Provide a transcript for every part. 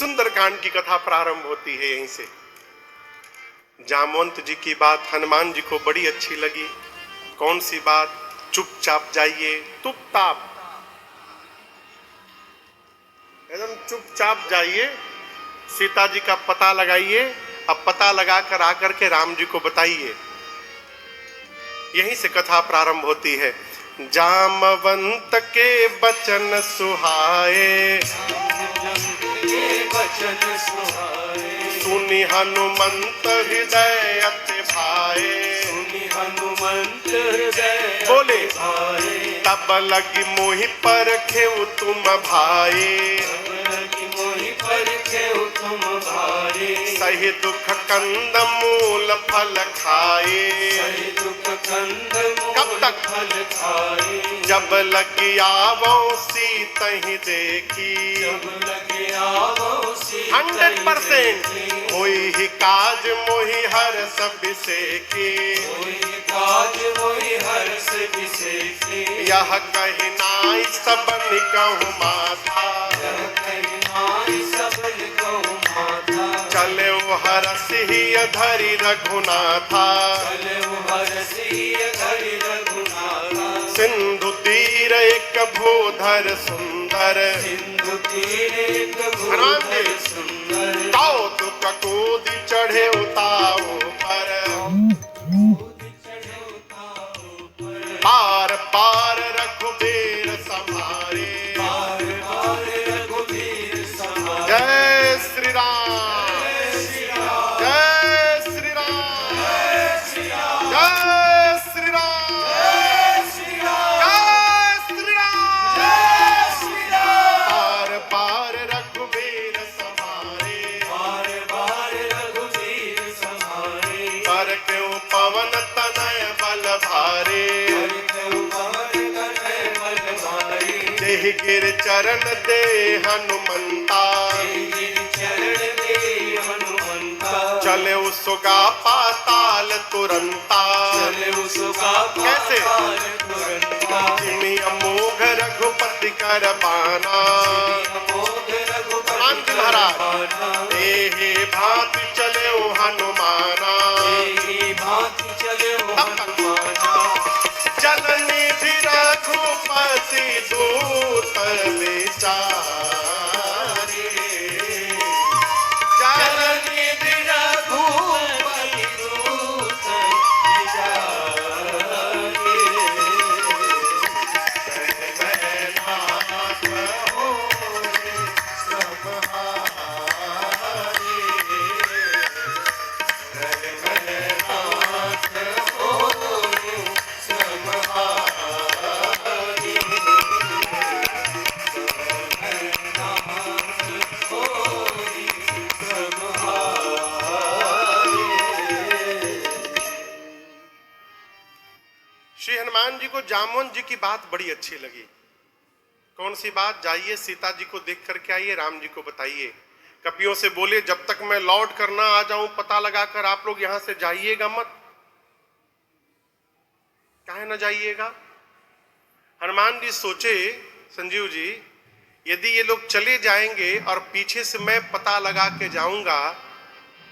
सुंदरकांड की कथा प्रारंभ होती है यहीं से। जामवंत जी की बात हनुमान जी को बड़ी अच्छी लगी। कौन सी बात? चुपचाप जाइए, चुपचाप, एकदम चुपचाप जाइए, सीता जी का पता लगाइए, अब पता लगाकर आकर के राम जी को बताइए। यहीं से कथा प्रारंभ होती है। जामवंत के बचन सुहाए, सुनि हनुमंत हृदय अति भाए, बोले तब लगी मोहि परखेउ तुम भाई, सही दुख कंद मूल फल खाए। कब तक? जब लगी आवो सीतहि देखी, 100% होई ही काज मोहि हर्ष बिसेकी, यह कहि नाई सबन कहूँ माथा, चले वो हरसि धरि रघुनाथा, सिंधु तीर एक भूधर सुंदर, कौतुक कूदि चढ़े उताऊ पर, पार पार रघुबीर समारे। जय श्री राम, जय श्री राम, जय श्री राम, जय श्री राम, पार पार रघुबीर समारे, पर क्यों पवन तनय बल भारे, देहि गिर चरण दे हनुमंता, चले उसका पाताल तुरंता। कैसे? अमोघ रघुपति कर बाना, महाराज एहे भांति चले हनुमाना, जननी भी रघुपति दूत विचारे, जननी भी रघुपति दूत श्री हनुमान जी को जामवंत जी की बात बड़ी अच्छी लगी। कौन सी बात? जाइए सीता जी को देख करके आइए, राम जी को बताइए। कपियों से बोले जब तक मैं लौट कर ना आ जाऊं पता लगाकर आप लोग यहां से जाइएगा मत। काहे ना जाइएगा? हनुमान जी सोचे, संजीव जी यदि ये लोग चले जाएंगे और पीछे से मैं पता लगा के जाऊंगा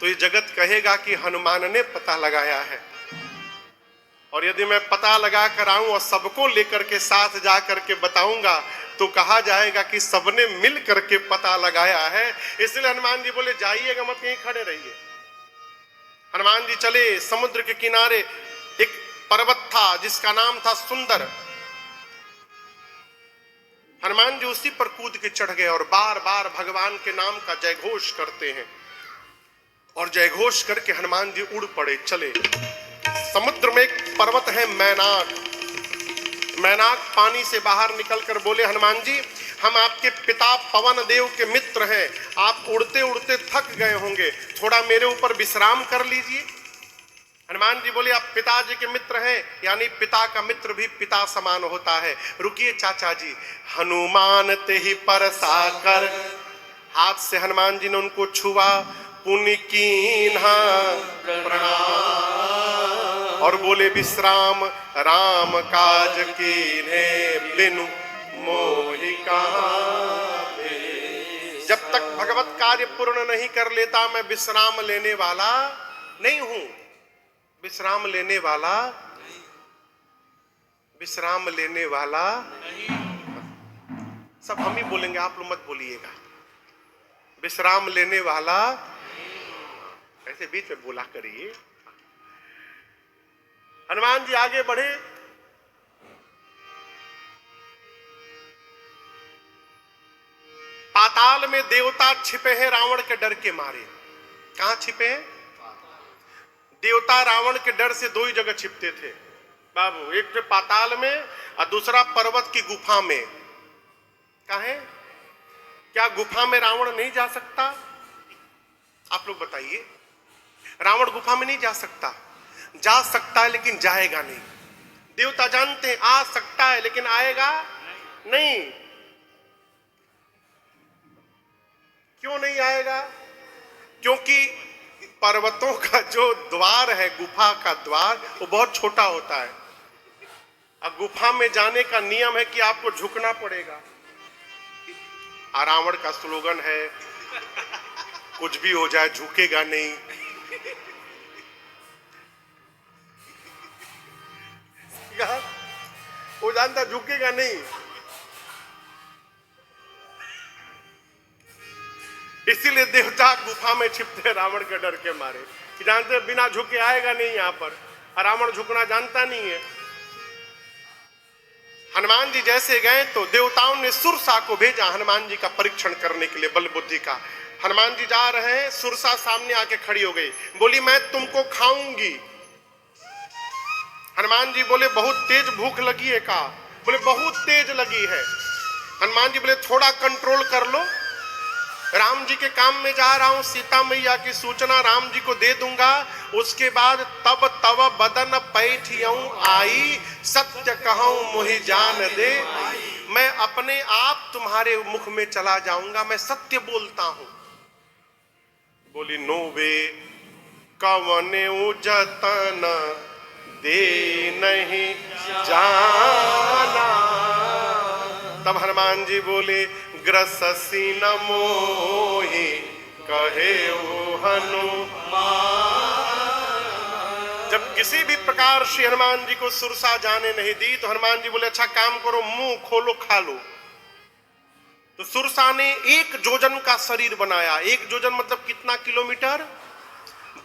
तो ये जगत कहेगा कि हनुमान ने पता लगाया है, और यदि मैं पता लगा कर आऊं और सबको लेकर के साथ जा करके बताऊंगा तो कहा जाएगा कि सबने मिल करके पता लगाया है। इसलिए हनुमान जी बोले जाइएगा मत, यहीं खड़े रहिए। हनुमान जी चले। समुद्र के किनारे एक पर्वत था जिसका नाम था सुंदर। हनुमान जी उसी पर कूद के चढ़ गए और बार बार भगवान के नाम का जयघोष करते हैं, और जयघोष करके हनुमान जी उड़ पड़े, चले। समुद्र में एक पर्वत है मैनाक। मैनाक पानी से बाहर निकलकर बोले हनुमान जी हम आपके पिता पवन देव के मित्र हैं, आप उड़ते उड़ते थक गए होंगे, थोड़ा मेरे ऊपर विश्राम कर लीजिए। हनुमान जी बोले आप पिताजी के मित्र हैं, यानी पिता का मित्र भी पिता समान होता है। रुकिए चाचा जी। हनुमान ते ही परसाकर, हाथ से हनुमान जी ने उनको छुआ, पुनि कीन्हा प्रणाम, और बोले विश्राम राम काज कीन्हे बिनु मोहि कहावे। जब जब तक भगवत कार्य पूर्ण नहीं कर लेता मैं विश्राम लेने वाला नहीं हूं। विश्राम लेने वाला, विश्राम लेने वाला सब हम ही बोलेंगे, आप लोग मत बोलिएगा। विश्राम लेने वाला, ऐसे बीच में बोला करिए। हनुमान जी आगे बढ़े। पाताल में देवता छिपे हैं रावण के डर के मारे। कहां छिपे हैं? देवता रावण के डर से दो ही जगह छिपते थे बाबू, एक तो पाताल में और दूसरा पर्वत की गुफा में। कहां? क्या गुफा में रावण नहीं जा सकता? आप लोग बताइए। रावण गुफा में नहीं जा सकता? जा सकता है लेकिन जाएगा नहीं। देवता जानते हैं आ सकता है लेकिन आएगा नहीं। क्यों नहीं आएगा? क्योंकि पर्वतों का जो द्वार है, गुफा का द्वार, वो बहुत छोटा होता है। अब गुफा में जाने का नियम है कि आपको झुकना पड़ेगा। रावण का स्लोगन है कुछ भी हो जाए झुकेगा नहीं। वो जानता झुकेगा नहीं, इसीलिए देवता गुफा में छिपते रावण के डर के मारे कि जानते बिना झुके आएगा नहीं यहां पर। रावण झुकना जानता नहीं है। हनुमान जी जैसे गए तो देवताओं ने सुरसा को भेजा हनुमान जी का परीक्षण करने के लिए, बल बुद्धि का। हनुमान जी जा रहे हैं, सुरसा सामने आके खड़ी हो गई, बोली मैं तुमको खाऊंगी। हनुमान जी बोले बहुत तेज भूख लगी है का? बोले बहुत तेज लगी है। हनुमान जी बोले थोड़ा कंट्रोल कर लो, राम जी के काम में जा रहा हूं, सीता मैया की सूचना राम जी को दे दूंगा, उसके बाद तब तब बदन पैठियऊं आई, सत्य कहूं मोहि जान दे। मैं अपने आप तुम्हारे मुख में चला जाऊंगा, मैं सत्य बोलता हूं। बोली नो वे कवने जतन दे नहीं जाना। तब हनुमान जी बोले ग्रससी न मोहि कहे वो हनुमान। जब किसी भी प्रकार श्री हनुमान जी को सुरसा जाने नहीं दी तो हनुमान जी बोले अच्छा काम करो, मुंह खोलो खा लो। तो सुरसा ने 1 जोजन का शरीर बनाया। 1 जोजन मतलब कितना किलोमीटर?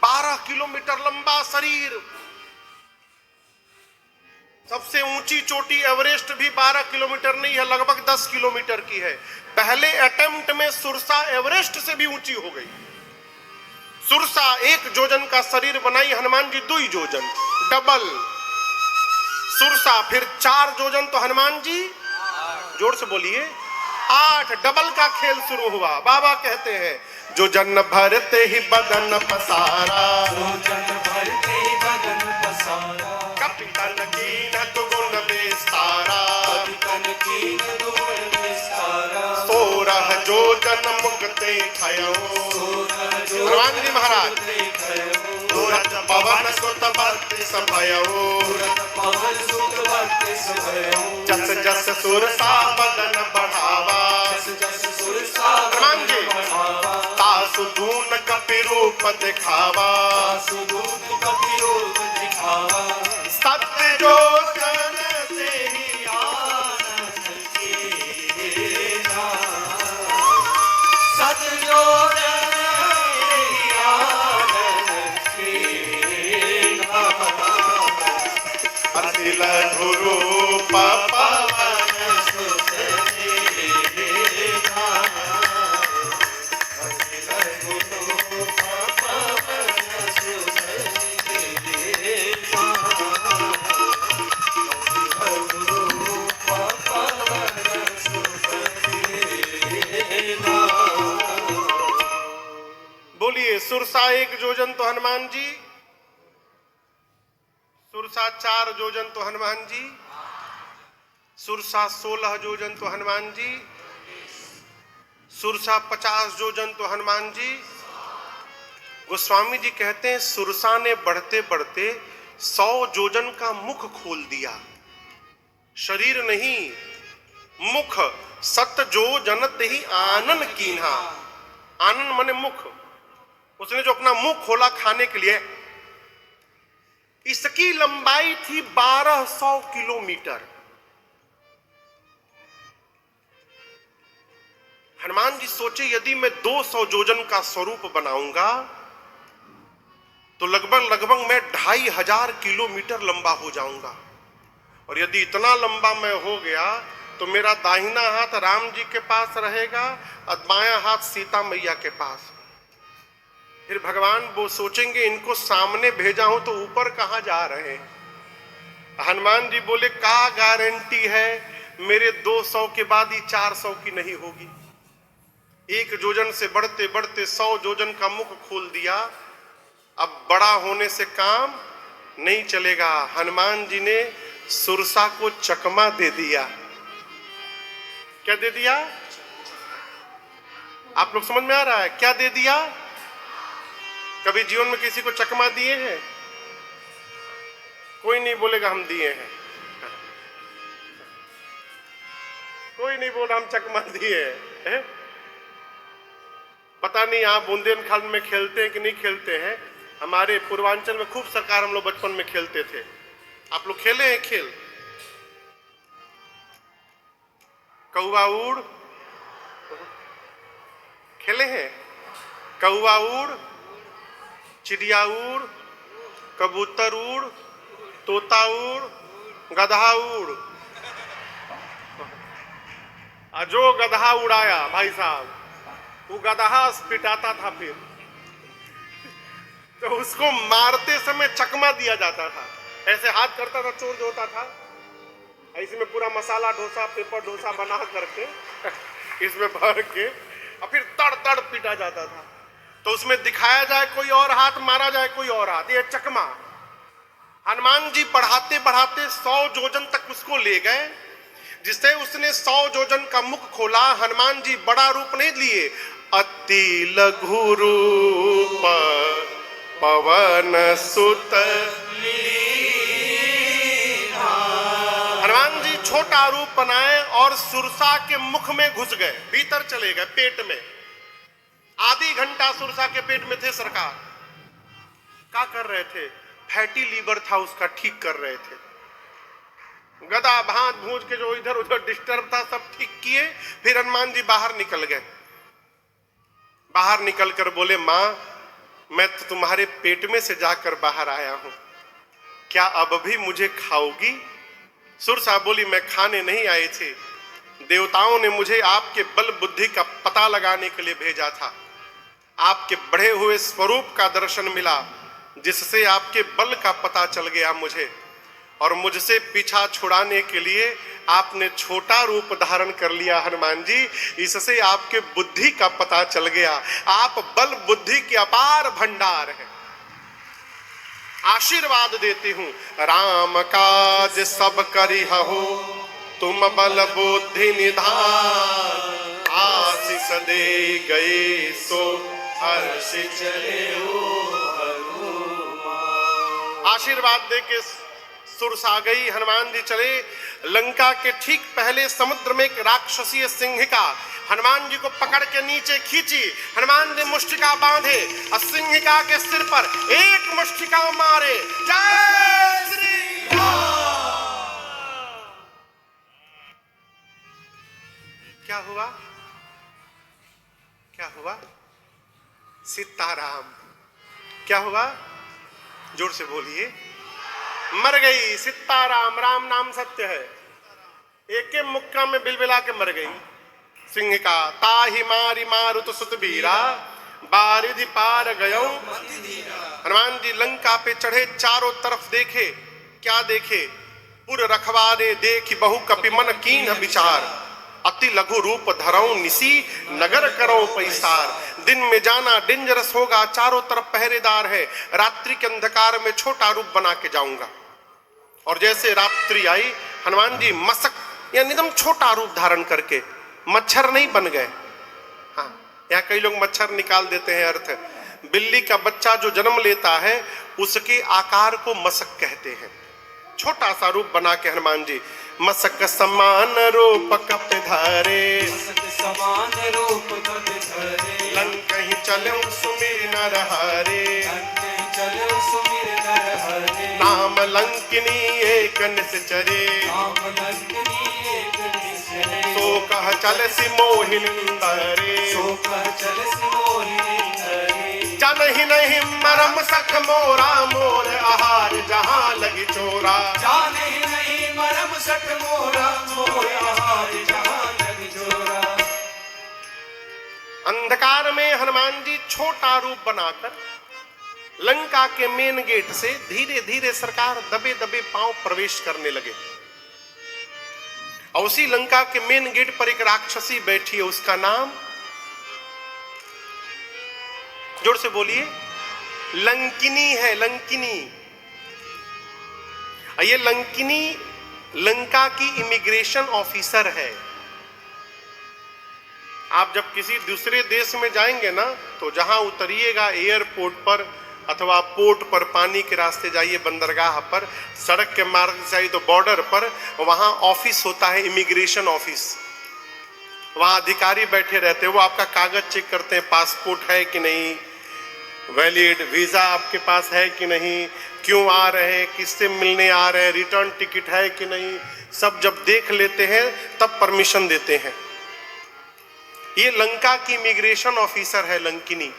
12 किलोमीटर लंबा शरीर। सबसे ऊंची चोटी एवरेस्ट भी 12 किलोमीटर नहीं है, लगभग 10 किलोमीटर की है। पहले अटेम्प्ट में सुरसा एवरेस्ट से भी ऊंची हो गई। सुरसा 1 जोजन का शरीर बनाई, हनुमान जी 2 जोजन, डबल। सुरसा फिर 4 जोजन तो हनुमान जी, जोर से बोलिए, 8, डबल का खेल शुरू हुआ। बाबा कहते हैं जो जन भरते ही बदन पसारा, जो जन भरते ही बदन पसारा, कपितन कीन दुगुन विस्तारा, कपितन कीन दुगुन विस्तारा, 16 जो जन मुक्ते खयो। हनुमान जी महाराज पवन सुत भक्ति संभयो, जस जस सुरसा बदन बढ़ावा, हनुमान जी तासु दून कपि रूप दिखावा, सत्य जो जन से ही आनंद कीना, सत्य जो जन से ही आनंद कीना, अति लघु रूप पवन सुत दीना, अति लघु रूप पवन सुत दीना, अति लघु रूप पवन सुत दीना। बोलिए सुरसा 1 जोजन तो हनुमान जी, सुरसा 4 जोजन तो हनुमान जी, सुरसा 16 जोजन तो हनुमान जी, सुरसा 50 जोजन तो हनुमान जी। गोस्वामी जी कहते हैं सुरसा ने बढ़ते बढ़ते 100 जोजन का मुख खोल दिया, शरीर नहीं मुख। सत जो जनत ही आनन कीन्हा, आनन माने मुख, उसने जो अपना मुंह खोला खाने के लिए, इसकी लंबाई थी 1200 किलोमीटर। हनुमान जी सोचे यदि मैं 200 योजन का स्वरूप बनाऊंगा तो लगभग मैं 2500 किलोमीटर लंबा हो जाऊंगा, और यदि इतना लंबा मैं हो गया तो मेरा दाहिना हाथ राम जी के पास रहेगा और बायां हाथ सीता मैया के पास। फिर भगवान वो सोचेंगे इनको सामने भेजा हूं तो ऊपर कहां जा रहे हैं। हनुमान जी बोले का गारंटी है मेरे 200 के बाद ही 400 की नहीं होगी। 1 योजन से बढ़ते बढ़ते 100 योजन का मुख खोल दिया। अब बड़ा होने से काम नहीं चलेगा। हनुमान जी ने सुरसा को चकमा दे दिया। क्या दे दिया? आप लोग समझ में आ रहा है क्या दे दिया? कभी जीवन में किसी को चकमा दिए हैं? कोई नहीं बोलेगा हम दिए हैं, कोई नहीं बोला हम चकमा दिए हैं। पता नहीं आप बुंदेलखंड में खेलते हैं कि नहीं खेलते हैं। हमारे पूर्वांचल में खूब सरकार हम लोग बचपन में खेलते थे। आप लोग खेले हैं खेल? कौवा उड़ खेले हैं? कौवा उड़, चिड़िया उड़, कबूतर उड़, तोता उड़, गधा उड़। जो गधा उड़ाया भाई साहब, वो गधा पिटाता था, फिर तो उसको मारते समय चकमा दिया जाता था। ऐसे हाथ करता था, चोर जो होता था, इसमें पूरा मसाला डोसा, पेपर डोसा बना करके इसमें भर के और फिर तड़ तड़ पीटा जाता था। तो उसमें दिखाया जाए कोई और हाथ, मारा जाए कोई और हाथ, ये चकमा। हनुमान जी बढ़ाते बढ़ाते 100 योजन तक उसको ले गए, जिससे उसने 100 योजन का मुख खोला। हनुमान जी बड़ा रूप नहीं लिए, अति लघु रूप पवन सुत हनुमान जी छोटा रूप बनाए और सुरसा के मुख में घुस गए, भीतर चले गए पेट में। आधी घंटा सुरसा के पेट में थे सरकार। क्या कर रहे थे? फैटी लीवर था उसका, ठीक कर रहे थे। गदा भांत भूज के जो इधर उधर डिस्टर्ब था सब ठीक किए। फिर हनुमान जी बाहर निकल गए। बाहर निकलकर बोले मां, मैं तो तुम्हारे पेट में से जाकर बाहर आया हूं, क्या अब भी मुझे खाओगी? सुरसा बोली मैं खाने नहीं आए थे, देवताओं ने मुझे आपके बल बुद्धि का पता लगाने के लिए भेजा था। आपके बढ़े हुए स्वरूप का दर्शन मिला, जिससे आपके बल का पता चल गया मुझे, और मुझसे पीछा छुड़ाने के लिए आपने छोटा रूप धारण कर लिया हनुमान जी, इससे आपके बुद्धि का पता चल गया। आप बल बुद्धि के अपार भंडार हैं। आशीर्वाद देती हूं, राम काज सब करिहु, तुम बल बुद्धि निधान, आशीष दे गए सो हर्ष चले आशीर्वाद दे के सुरसा गई। हनुमान जी चले। लंका के ठीक पहले समुद्र में एक राक्षसीय सिंहिका हनुमान जी को पकड़ के नीचे खींची। हनुमान जी मुष्टिका बांधे और सिंहिका के सिर पर एक मुष्टिका मारे। जय श्री राम। क्या हुआ? क्या हुआ? सीताराम। क्या हुआ? जोर से बोलिए। मर गई सीताराम। राम नाम सत्य है। एक मुक्का में बिलबिला के मर गई सिंहिका। ताहि मारी मारुत सुत बीरा, बारिधि पार गयो। हनुमान जी लंका पे चढ़े, चारों तरफ देखे। क्या देखे? पुर रखवारे देखी बहु कपि मन कीन विचार, अति लघु रूप धरऊं निसी नगर करो पैसार। दिन में जाना डेंजरस होगा, चारों तरफ पहरेदार है। रात्रि के अंधकार में छोटा रूप बना के जाऊंगा। और जैसे रात्रि आई, हनुमान जी मसक या निदम छोटा रूप धारण करके मच्छर नहीं बन गए। हाँ, यहाँ कई लोग मच्छर निकाल देते हैं अर्थ। बिल्ली का बच्चा जो जन्म लेता है उसके आकार को मसक कहते हैं। छोटा सा रूप बना के हनुमान जी मसक समान रूप कप धारे, समान रूप कप धारे। लंका चलो सुमिर नर हरे, अंत चलो सुमिर नर हरे, नाम लंकिनी एक निश्चरे, नाम लंकिनी एक निश्चरे, सो कह चल सि मोहिनी करे, सो कह चल सि मोहिनी करे, जानहि नहीं मरम सख मोरा, मोर आहार जहाँ लगी चोरा, जाने नहीं मरम सठ मोरा, मोर आहार जहाँ लगी चोरा। अंधकार में हनुमान जी छोटा रूप बनाकर लंका के मेन गेट से धीरे धीरे सरकार दबे दबे पांव प्रवेश करने लगे। और उसी लंका के मेन गेट पर एक राक्षसी बैठी है, उसका नाम, जोर से बोलिए, लंकिनी है। लंकिनी, ये लंकिनी लंका की इमिग्रेशन ऑफिसर है। आप जब किसी दूसरे देश में जाएंगे ना, तो जहां उतरिएगा एयरपोर्ट पर अथवा पोर्ट पर, पानी के रास्ते जाइए, बंदरगाह पर, सड़क के मार्ग से जाइए तो बॉर्डर पर, वहां ऑफिस होता है, इमिग्रेशन ऑफिस। वहां अधिकारी बैठे रहते हैं, वो आपका कागज चेक करते हैं, पासपोर्ट है कि नहीं, वैलिड वीजा आपके पास है कि नहीं, क्यों आ रहे हैं, किससे मिलने आ रहे हैं, रिटर्न टिकट है कि नहीं, सब जब देख लेते हैं तब परमिशन देते हैं। ये लंका की इमिग्रेशन ऑफिसर है लंकिनी,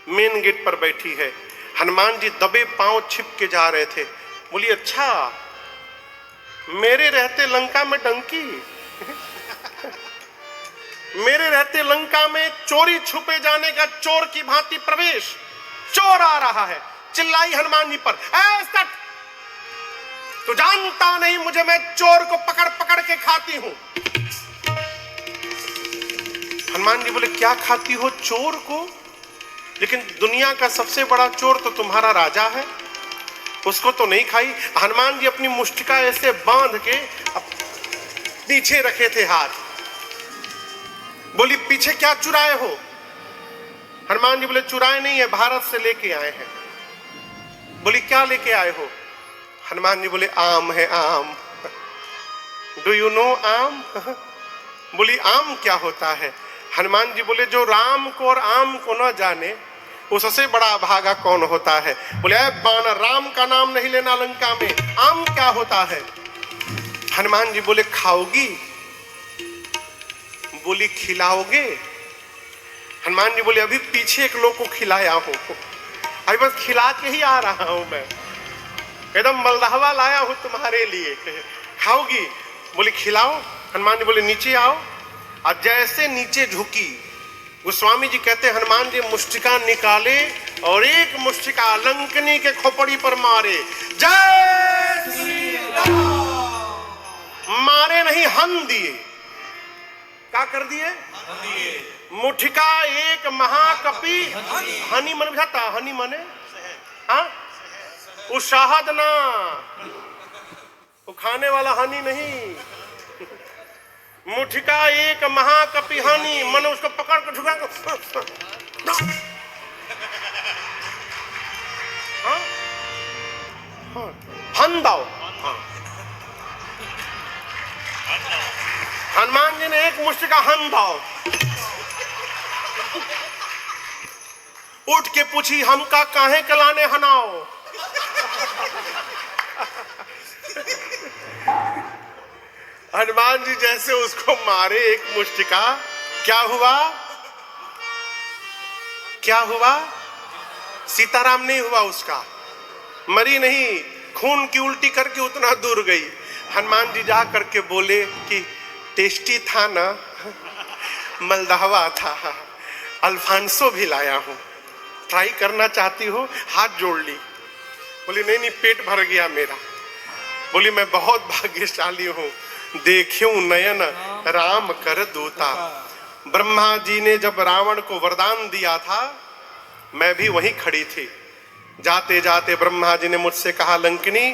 मेन गेट पर बैठी है। हनुमान जी दबे पांव छिप के जा रहे थे। बोली अच्छा, मेरे रहते लंका में डंकी मेरे रहते लंका में चोरी छुपे जाने का चोर की भांति प्रवेश, चोर आ रहा है। चिल्लाई हनुमान जी पर, ऐसा तो जानता नहीं मुझे, मैं चोर को पकड़ पकड़ के खाती हूं। हनुमान जी बोले क्या खाती हो चोर को? लेकिन दुनिया का सबसे बड़ा चोर तो तुम्हारा राजा है, उसको तो नहीं खाई। हनुमान जी अपनी मुष्टिका ऐसे बांध के पीछे रखे थे हाथ। बोली पीछे क्या चुराए हो? हनुमान जी बोले चुराए नहीं है, भारत से लेके आए हैं। बोली क्या लेके आए हो? हनुमान जी बोले आम है, आम। डू यू नो आम? बोली आम क्या होता है? हनुमान जी बोले जो राम को और आम को न जाने उससे बड़ा भागा कौन होता है। बोले बानर, राम का नाम नहीं लेना लंका में, आम क्या होता है? हनुमान जी बोले खाओगी? बोली खिलाओगे? हनुमान जी बोले अभी पीछे एक लोग को खिलाया हूं, अभी बस खिला के ही आ रहा हूं, मैं एकदम मलदहवा लाया हूं तुम्हारे लिए, खाओगी? बोली खिलाओ। हनुमान जी बोले नीचे आओ। और जैसे नीचे झुकी, गोस्वामी जी कहते हैं हनुमान जी मुष्टिका निकाले और एक मुष्टिका लंकनी के खोपड़ी पर मारे। जय श्री राम। मारे नहीं, हन दिए। क्या कर दिए? मुठिका एक महाकपि, हनी मन बुझाता, हनी मने हाँ, वो शहद ना, वो खाने वाला हनी नहीं। मुठिका एक महाकपि हनी, मन उसको पकड़ कर झुका हन दाओ। हनुमान जी ने एक मुष्टिका हन दाओ। उठ के पूछी हमका काहे कलाने हनाओ? हनुमान जी जैसे उसको मारे एक मुष्टिका, क्या हुआ? क्या हुआ? सीताराम नहीं हुआ, उसका मरी नहीं, खून की उल्टी करके उतना दूर गई। हनुमान जी जा करके बोले कि टेस्टी था ना, मलदहवा था, अल्फांसो भी लाया हूं, ट्राई करना चाहती हो? हाथ जोड़ ली। बोली नहीं नहीं, पेट भर गया मेरा। बोली मैं बहुत भाग्यशाली हूं, देखूं नयन राम कर दूता। ब्रह्मा जी ने जब रावण को वरदान दिया था, मैं भी वहीं खड़ी थी। जाते जाते ब्रह्मा जी ने मुझसे कहा लंकिनी,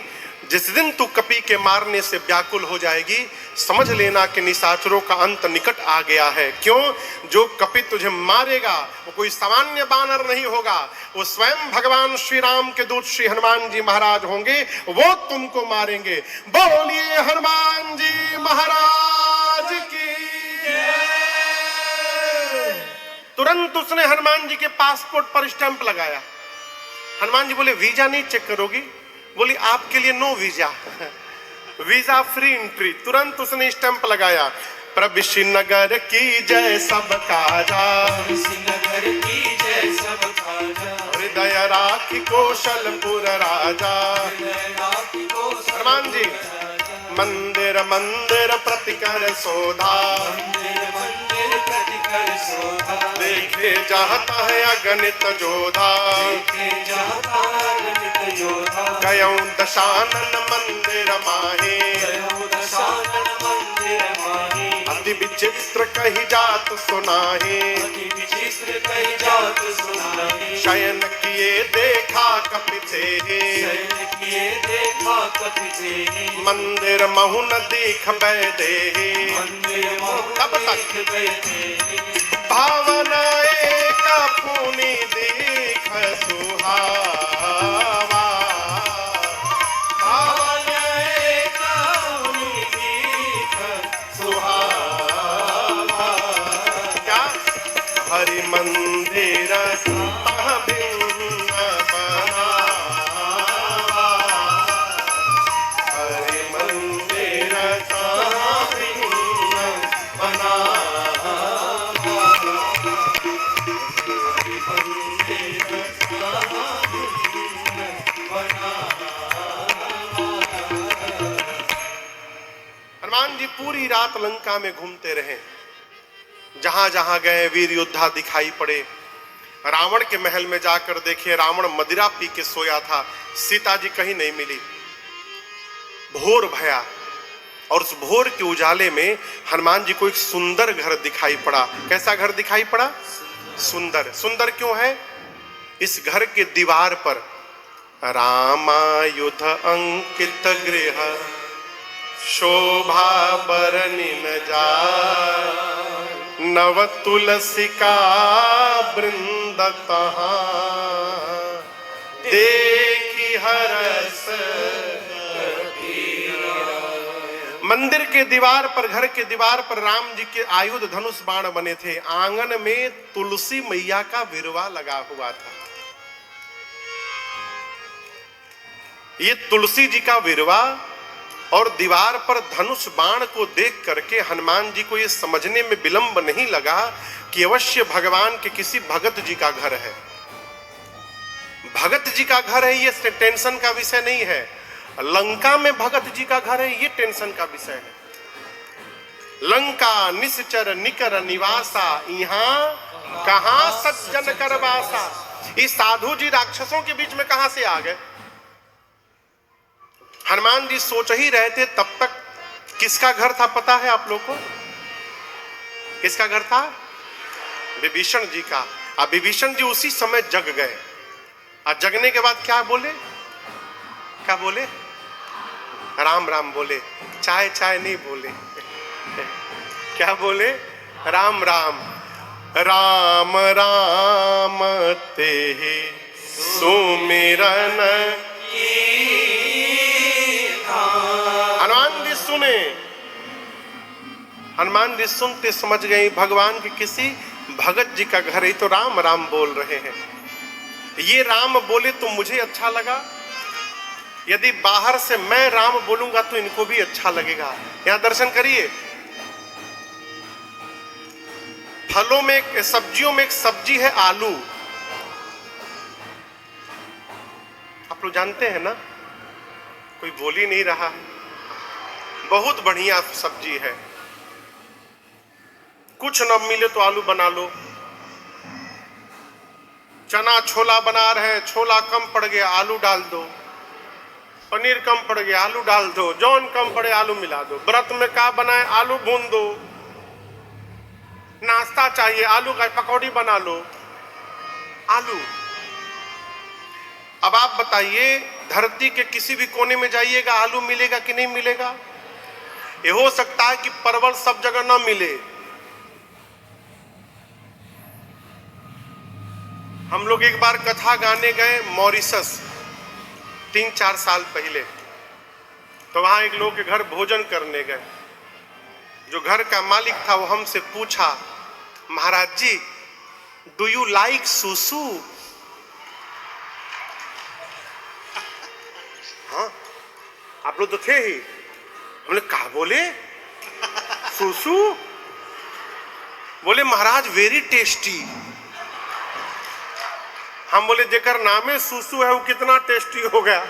जिस दिन तू कपि के मारने से व्याकुल हो जाएगी, समझ लेना कि निशाचरों का अंत निकट आ गया है। क्यों? जो कपि तुझे मारेगा वो कोई सामान्य बानर नहीं होगा, वो स्वयं भगवान श्री राम के दूत श्री हनुमान जी महाराज होंगे, वो तुमको मारेंगे। बोलिए हनुमान जी महाराज की। तो तुरंत उसने हनुमान जी के पासपोर्ट पर स्टैंप लगाया। हनुमान जी बोले वीजा नहीं चेक करोगी? बोली आपके लिए no visa, visa free entry. तुरंत उसने स्टैंप लगाया। प्रभु नगर की जय सब काजा, नगर की जय सब खाजा, हृदय राखी कौशलपुर राजा। हनुमान जी मंदिर मंदिर प्रतिकर सोधा, मंदिर प्रतिकर शोभा, देखे जाता है अगणित जोधा। देखे जाता गणित योधा, गयौं दशानन मंदिर माहे, गयो दशानन मंदिर माही। अति विचित्र कही जात सुनाहे, अति विचित्र कही जात सुनाही। शयन किए देखा कपिथे, शयन किए देखा कपिथे, मंदिर महु न दीख बैदे। मंदिर मोह कब तक? देख बैठे, भावनाए का पुनि दीख सुहावा। भावनाए काउनी दीख सुहावा। क्या? हरि मंदिर तह भिन्न बनावा, हरि मंदिर तह भिन्न बनावा। हनुमान जी पूरी रात लंका में घूमते रहे। जहां जहां गए वीर योद्धा दिखाई पड़े। रावण के महल में जाकर देखे, रावण मदिरा पी के सोया था। सीता जी कहीं नहीं मिली। भोर भया और उस भोर के उजाले में हनुमान जी को एक सुंदर घर दिखाई पड़ा। कैसा घर दिखाई पड़ा? सुंदर। सुंदर क्यों है? इस घर के दीवार पर रामायुध अंकित गृह, शोभा बरनि न जाय, नव तुलसी का वृंद तहाँ, देखी हरस। मंदिर के दीवार पर, घर के दीवार पर राम जी के आयुध धनुष बाण बने थे। आंगन में तुलसी मैया का विरवा लगा हुआ था। ये तुलसी जी का विरवा और दीवार पर धनुष बाण को देख करके हनुमान जी को ये समझने में विलंब नहीं लगा कि अवश्य भगवान के किसी भगत जी का घर है। भगत जी का घर है, ये टेंशन का विषय नहीं है। लंका में भगत जी का घर है, ये टेंशन का विषय है। लंका निश्चर निकर निवासा, यहाँ कहां सज्जन कर वासा। इस साधु जी राक्षसों के बीच में कहां से आ गए? हनुमान जी सोच ही रहे थे, तब तक किसका घर था पता है आप लोग को? किसका घर था? विभीषण जी का। अब विभीषण जी उसी समय जग गए। और जगने के बाद क्या बोले? क्या बोले? राम राम बोले। चाय चाय नहीं बोले। क्या बोले? राम राम। राम राम ते सुमिरन। हनुमान जी सुने। हनुमान जी सुनते समझ गए भगवान के किसी भगत जी का घर है। तो राम राम बोल रहे हैं। ये राम बोले तो मुझे अच्छा लगा, यदि बाहर से मैं राम बोलूंगा तो इनको भी अच्छा लगेगा। यहां दर्शन करिए। फलों में, सब्जियों में एक सब्जी है आलू। आप लोग जानते हैं ना? कोई बोल ही नहीं रहा है। बहुत बढ़िया सब्जी है। कुछ न मिले तो आलू बना लो। चना छोला बना रहे, छोला कम पड़ गया आलू डाल दो। पनीर कम पड़ गया आलू डाल दो। जौन कम पड़े आलू मिला दो। व्रत में क्या बनाए? आलू भून दो। नाश्ता चाहिए, आलू का पकौड़ी बना लो। आलू। अब आप बताइए, धरती के किसी भी कोने में जाइएगा आलू मिलेगा कि नहीं मिलेगा? ये हो सकता है कि परवल सब जगह ना मिले। हम लोग एक बार कथा गाने गए मॉरिशस 3-4 साल पहले। तो वहां एक लोग के घर भोजन करने गए। जो घर का मालिक था वो हमसे पूछा, महाराज जी डू यू लाइक सुसु? हाँ, आप लोग तो थे ही। हमने कहा बोले सुसु? बोले महाराज वेरी टेस्टी। हम बोले जेकर नामे सुसु है वो कितना टेस्टी हो गया।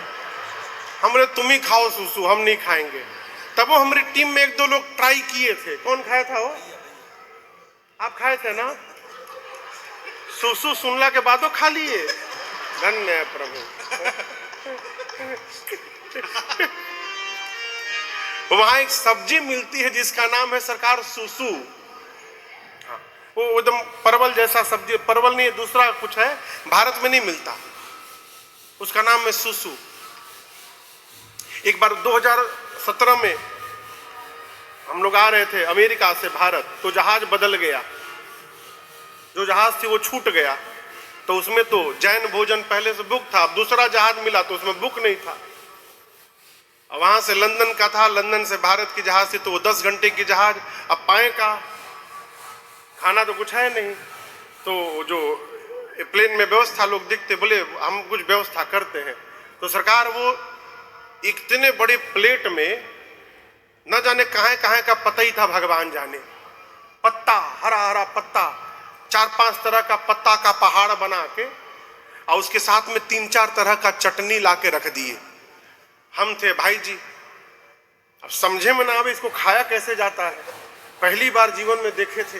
हम बोले तुम ही खाओ सुसु, हम नहीं खाएंगे। तब वो हमारी टीम में 1-2 लोग ट्राई किए थे। कौन खाया था वो? आप खाए थे ना? सुसु सुनला के बाद वो खा लिए। धन्य है प्रभु। वहां एक सब्जी मिलती है जिसका नाम है सरकार सुसु। वो एकदम परवल जैसा सब्जी, परवल नहीं दूसरा कुछ है, भारत में नहीं मिलता, उसका नाम है सुसु। एक बार 2017 में हम लोग आ रहे थे अमेरिका से भारत, तो जहाज बदल गया। जो जहाज थी वो छूट गया, तो उसमें तो जैन भोजन पहले से बुक था। अब दूसरा जहाज मिला तो उसमें बुक नहीं था। वहां से लंदन का था, लंदन से भारत की जहाज थी, तो वो 10 घंटे की जहाज। अब पाए का खाना तो कुछ है नहीं, तो जो प्लेन में व्यवस्था लोग दिखते, बोले हम कुछ व्यवस्था करते हैं। तो सरकार वो इतने बड़े प्लेट में न जाने कहां का पता ही था, भगवान जाने। पत्ता, हरा हरा पत्ता, 4-5 तरह का पत्ता का पहाड़ बना के, और उसके साथ में 3-4 तरह का चटनी ला के रख दिए। हम थे भाई जी, अब समझे में ना आवे इसको खाया कैसे जाता है, पहली बार जीवन में देखे थे।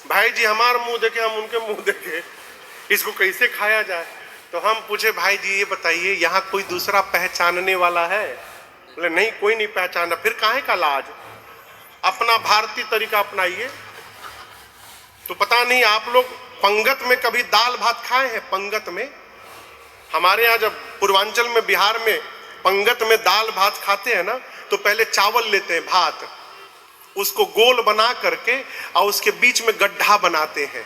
भाई जी हमारा मुंह देखे, हम उनके मुंह देखे, इसको कैसे खाया जाए। तो हम पूछे भाई जी ये बताइए यहाँ कोई दूसरा पहचानने वाला है? बोले नहीं, कोई नहीं पहचाना। फिर काहे का लाज, अपना भारतीय तरीका अपनाइए। तो पता नहीं आप लोग पंगत में कभी दाल भात खाए हैं? पंगत में, हमारे यहाँ जब पूर्वांचल में, बिहार में पंगत में दाल भात खाते हैं ना, तो पहले चावल लेते हैं, भात, उसको गोल बना करके और उसके बीच में गड्ढा बनाते हैं।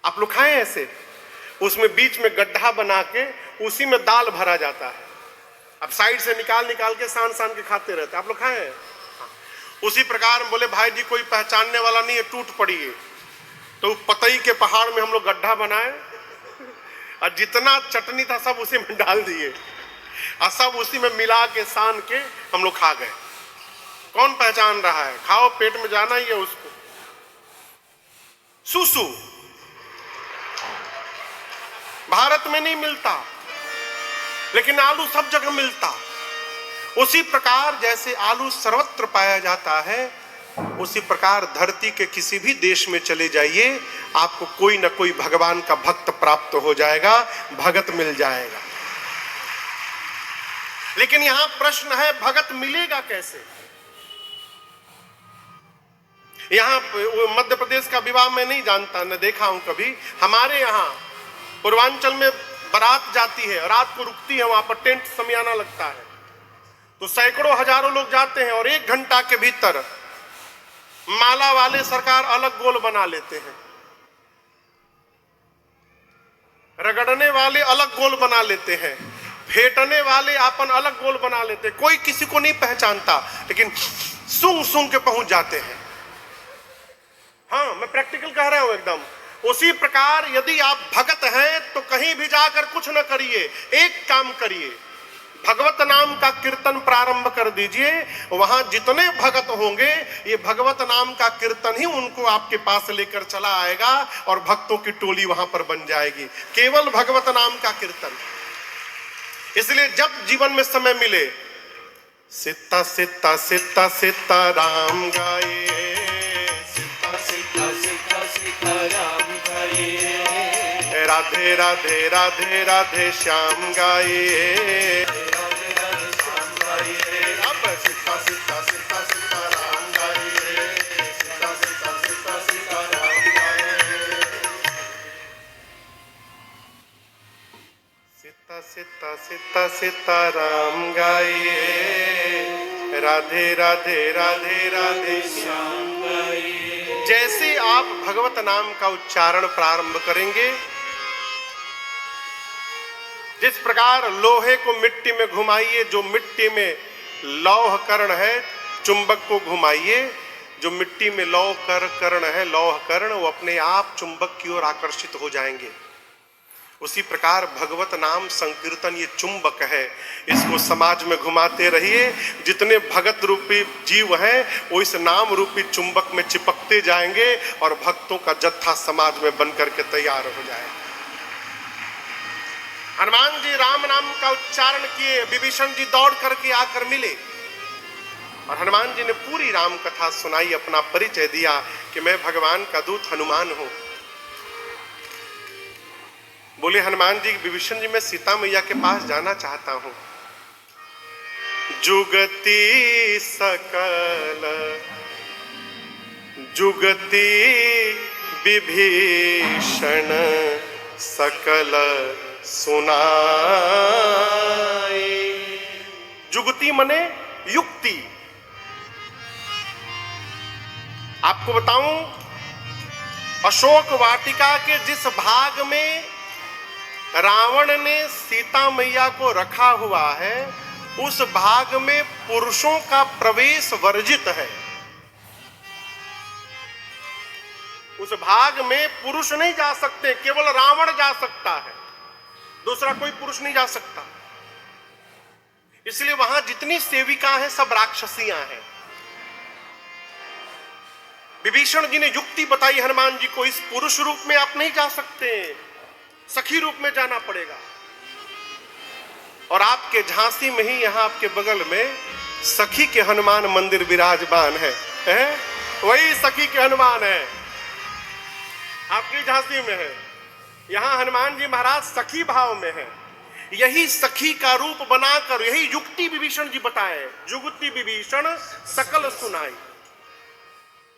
आप लोग खाए ऐसे? उसमें बीच में गड्ढा बना के उसी में दाल भरा जाता है। अब साइड से निकाल के सान के खाते रहते हैं। आप लोग खाए हैं? उसी प्रकार बोले भाई जी कोई पहचानने वाला नहीं है, टूट पड़ी है। तो पतई के पहाड़ में हम लोग गड्ढा बनाए और जितना चटनी था सब उसी में डाल दिए और सब उसी में मिला के सान के हम लोग खा गए। कौन पहचान रहा है? खाओ, पेट में जाना ही है उसको। सुसु भारत में नहीं मिलता, लेकिन आलू सब जगह मिलता। उसी प्रकार जैसे आलू सर्वत्र पाया जाता है, उसी प्रकार धरती के किसी भी देश में चले जाइए, आपको कोई ना कोई भगवान का भक्त प्राप्त हो जाएगा, भगत मिल जाएगा। लेकिन यहां प्रश्न है, भगत मिलेगा कैसे? यहां मध्य प्रदेश का विवाह मैं नहीं जानता, न देखा हूं कभी। हमारे यहां पूर्वांचल में बारात जाती है, रात को रुकती है, वहां पर टेंट समियाना लगता है, तो सैकड़ों हजारों लोग जाते हैं और 1 घंटा के भीतर माला वाले सरकार अलग गोल बना लेते हैं, रगड़ने वाले अलग गोल बना लेते हैं, फेंटने वाले अपन अलग गोल बना लेते हैं। कोई किसी को नहीं पहचानता, लेकिन सूंघ सूंघ के पहुंच जाते हैं। हाँ, मैं प्रैक्टिकल कह रहा हूं एकदम। उसी प्रकार यदि आप भगत हैं तो कहीं भी जाकर कुछ न करिए, एक काम करिए, भगवत नाम का कीर्तन प्रारंभ कर दीजिए। वहां जितने भगत होंगे, ये भगवत नाम का कीर्तन ही उनको आपके पास लेकर चला आएगा और भक्तों की टोली वहां पर बन जाएगी, केवल भगवत नाम का कीर्तन। इसलिए जब जीवन में समय मिले, सीता सीता सीता सीता राम गाए, राधे राधे राधे राधे श्याम गाए। अब सीता सीता सीता सीता राम गाए, सीता सीता सीता सीता राम गाए, सीता सीता सीता सीता राम गाए, राधे राधे राधे राधे श्याम गाए। जैसे आप भगवत नाम का उच्चारण प्रारंभ करेंगे, जिस प्रकार लोहे को मिट्टी में घुमाइए, जो मिट्टी में लौह कर्ण है, चुंबक को घुमाइए, जो मिट्टी में लौह कर्ण है, लौह कर्ण, वो अपने आप चुंबक की ओर आकर्षित हो जाएंगे। उसी प्रकार भगवत नाम संकीर्तन ये चुंबक है, इसको समाज में घुमाते रहिए। जितने भगत रूपी जीव हैं वो इस नाम रूपी चुंबक में चिपकते जाएंगे और भक्तों का जत्था समाज में बनकर के तैयार हो जाएगा। हनुमान जी राम नाम का उच्चारण किए, विभीषण जी दौड़ करके आकर मिले और हनुमान जी ने पूरी राम कथा सुनाई, अपना परिचय दिया कि मैं भगवान का दूत हनुमान हूं। बोले हनुमान जी, विभीषण जी मैं सीता मैया के पास जाना चाहता हूं। जुगति सकल जुगति विभीषण सकल सुनाई। जुगति मने युक्ति। आपको बताऊं, अशोक वाटिका के जिस भाग में रावण ने सीता मैया को रखा हुआ है, उस भाग में पुरुषों का प्रवेश वर्जित है। उस भाग में पुरुष नहीं जा सकते, केवल रावण जा सकता है, दूसरा कोई पुरुष नहीं जा सकता। इसलिए वहां जितनी सेविका हैं सब राक्षसियां हैं। विभीषण जी ने युक्ति बताई हनुमान जी को, इस पुरुष रूप में आप नहीं जा सकते, सखी रूप में जाना पड़ेगा। और आपके झांसी में ही यहां आपके बगल में सखी के हनुमान मंदिर विराजमान है? वही सखी के हनुमान है, आपकी झांसी में है। यहां हनुमान जी महाराज सखी भाव में है। यही सखी का रूप बनाकर यही युक्ति विभीषण जी बताए, जुगति विभीषण सकल सुनाई,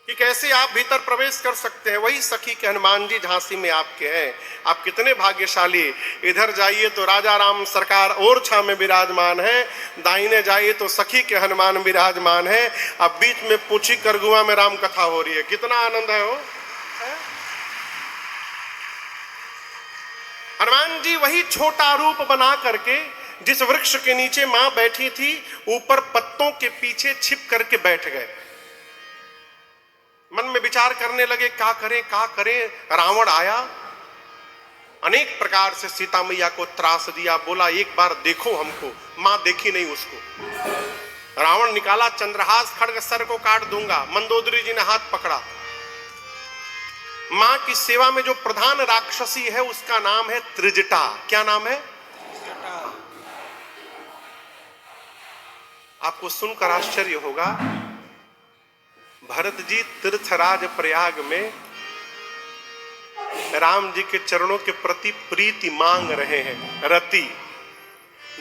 कि कैसे आप भीतर प्रवेश कर सकते हैं। वही सखी के हनुमान जी झांसी में आपके हैं। आप कितने भाग्यशाली। इधर जाइए तो राजा राम सरकार ओरछा में विराजमान है, दाहिने जाइए तो सखी के हनुमान विराजमान है, अब बीच में पूछी करगुआ में राम कथा हो रही है। कितना आनंद है वो। हनुमान जी वही छोटा रूप बना करके जिस वृक्ष के नीचे मां बैठी थी, ऊपर पत्तों के पीछे छिप करके बैठ गए। मन में विचार करने लगे, क्या करें। रावण आया, अनेक प्रकार से सीता मैया को त्रास दिया, बोला एक बार देखो हमको। मां देखी नहीं उसको। रावण निकाला चंद्रहास खड्ग, सर को काट दूंगा। मंदोदरी जी ने हाथ पकड़ा। मां की सेवा में जो प्रधान राक्षसी है उसका नाम है त्रिजटा। क्या नाम है? आपको सुनकर आश्चर्य होगा, भरत जी तीर्थराज प्रयाग में राम जी के चरणों के प्रति प्रीति मांग रहे हैं, रति।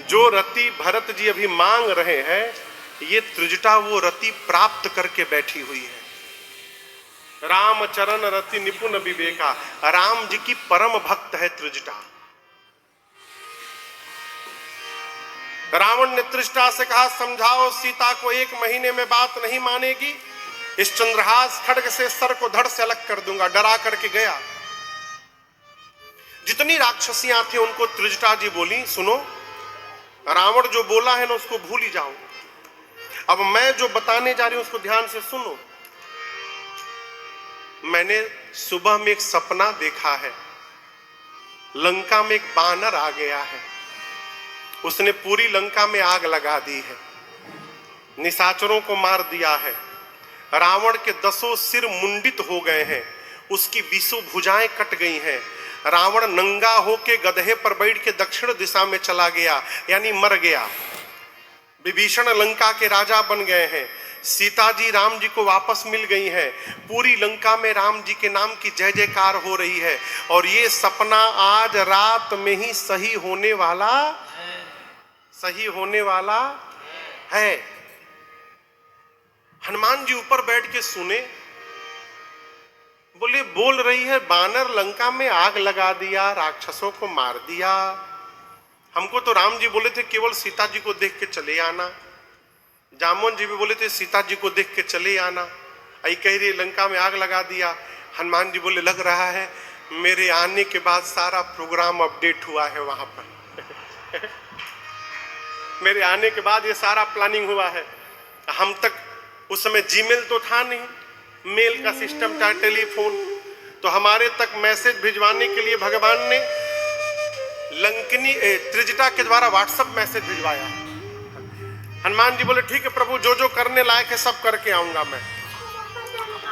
जो रति भरत जी अभी मांग रहे हैं, ये त्रिजटा वो रति प्राप्त करके बैठी हुई है। राम चरण रति निपुण विवेका, राम जी की परम भक्त है त्रिजटा। रावण ने त्रिजटा से कहा, समझाओ सीता को, 1 महीने में बात नहीं मानेगी, इस चंद्रहास खड्ग से सर को धड़ से अलग कर दूंगा। डरा करके गया। जितनी राक्षसियां थी उनको त्रिजटा जी बोली, सुनो, रावण जो बोला है ना उसको भूल ही जाओ, अब मैं जो बताने जा रही हूं उसको ध्यान से सुनो। मैंने सुबह में एक सपना देखा है, लंका में एक बानर आ गया है, उसने पूरी लंका में आग लगा दी है, निशाचरों को मार दिया है, रावण के 10 सिर मुंडित हो गए हैं, उसकी 20 भुजाएं कट गई हैं। रावण नंगा होके गधे पर बैठ के दक्षिण दिशा में चला गया, यानी मर गया। विभीषण लंका के राजा बन गए हैं, सीता जी राम जी को वापस मिल गई हैं, पूरी लंका में राम जी के नाम की जय जयकार हो रही है। और ये सपना आज रात में ही सही होने वाला है। हनुमान जी ऊपर बैठ के सुने, बोले बोल रही है बानर लंका में आग लगा दिया, राक्षसों को मार दिया। हमको तो राम जी बोले थे केवल सीता जी को देख के चले आना। जामोन जी भी बोले थे सीता जी को देख के चले आना। आई कह रही लंका में आग लगा दिया। हनुमान जी बोले लग रहा है मेरे आने के बाद सारा प्रोग्राम अपडेट हुआ है वहां पर। मेरे आने के बाद ये सारा प्लानिंग हुआ है। हम तक उस समय जीमेल तो था नहीं, मेल का सिस्टम चाहे टेलीफोन, तो हमारे तक मैसेज भिजवाने के लिए भगवान ने लंकिनी त्रिजटा के द्वारा व्हाट्सएप मैसेज भिजवाया। हनुमान जी बोले ठीक है प्रभु, जो जो करने लायक है सब करके आऊंगा मैं।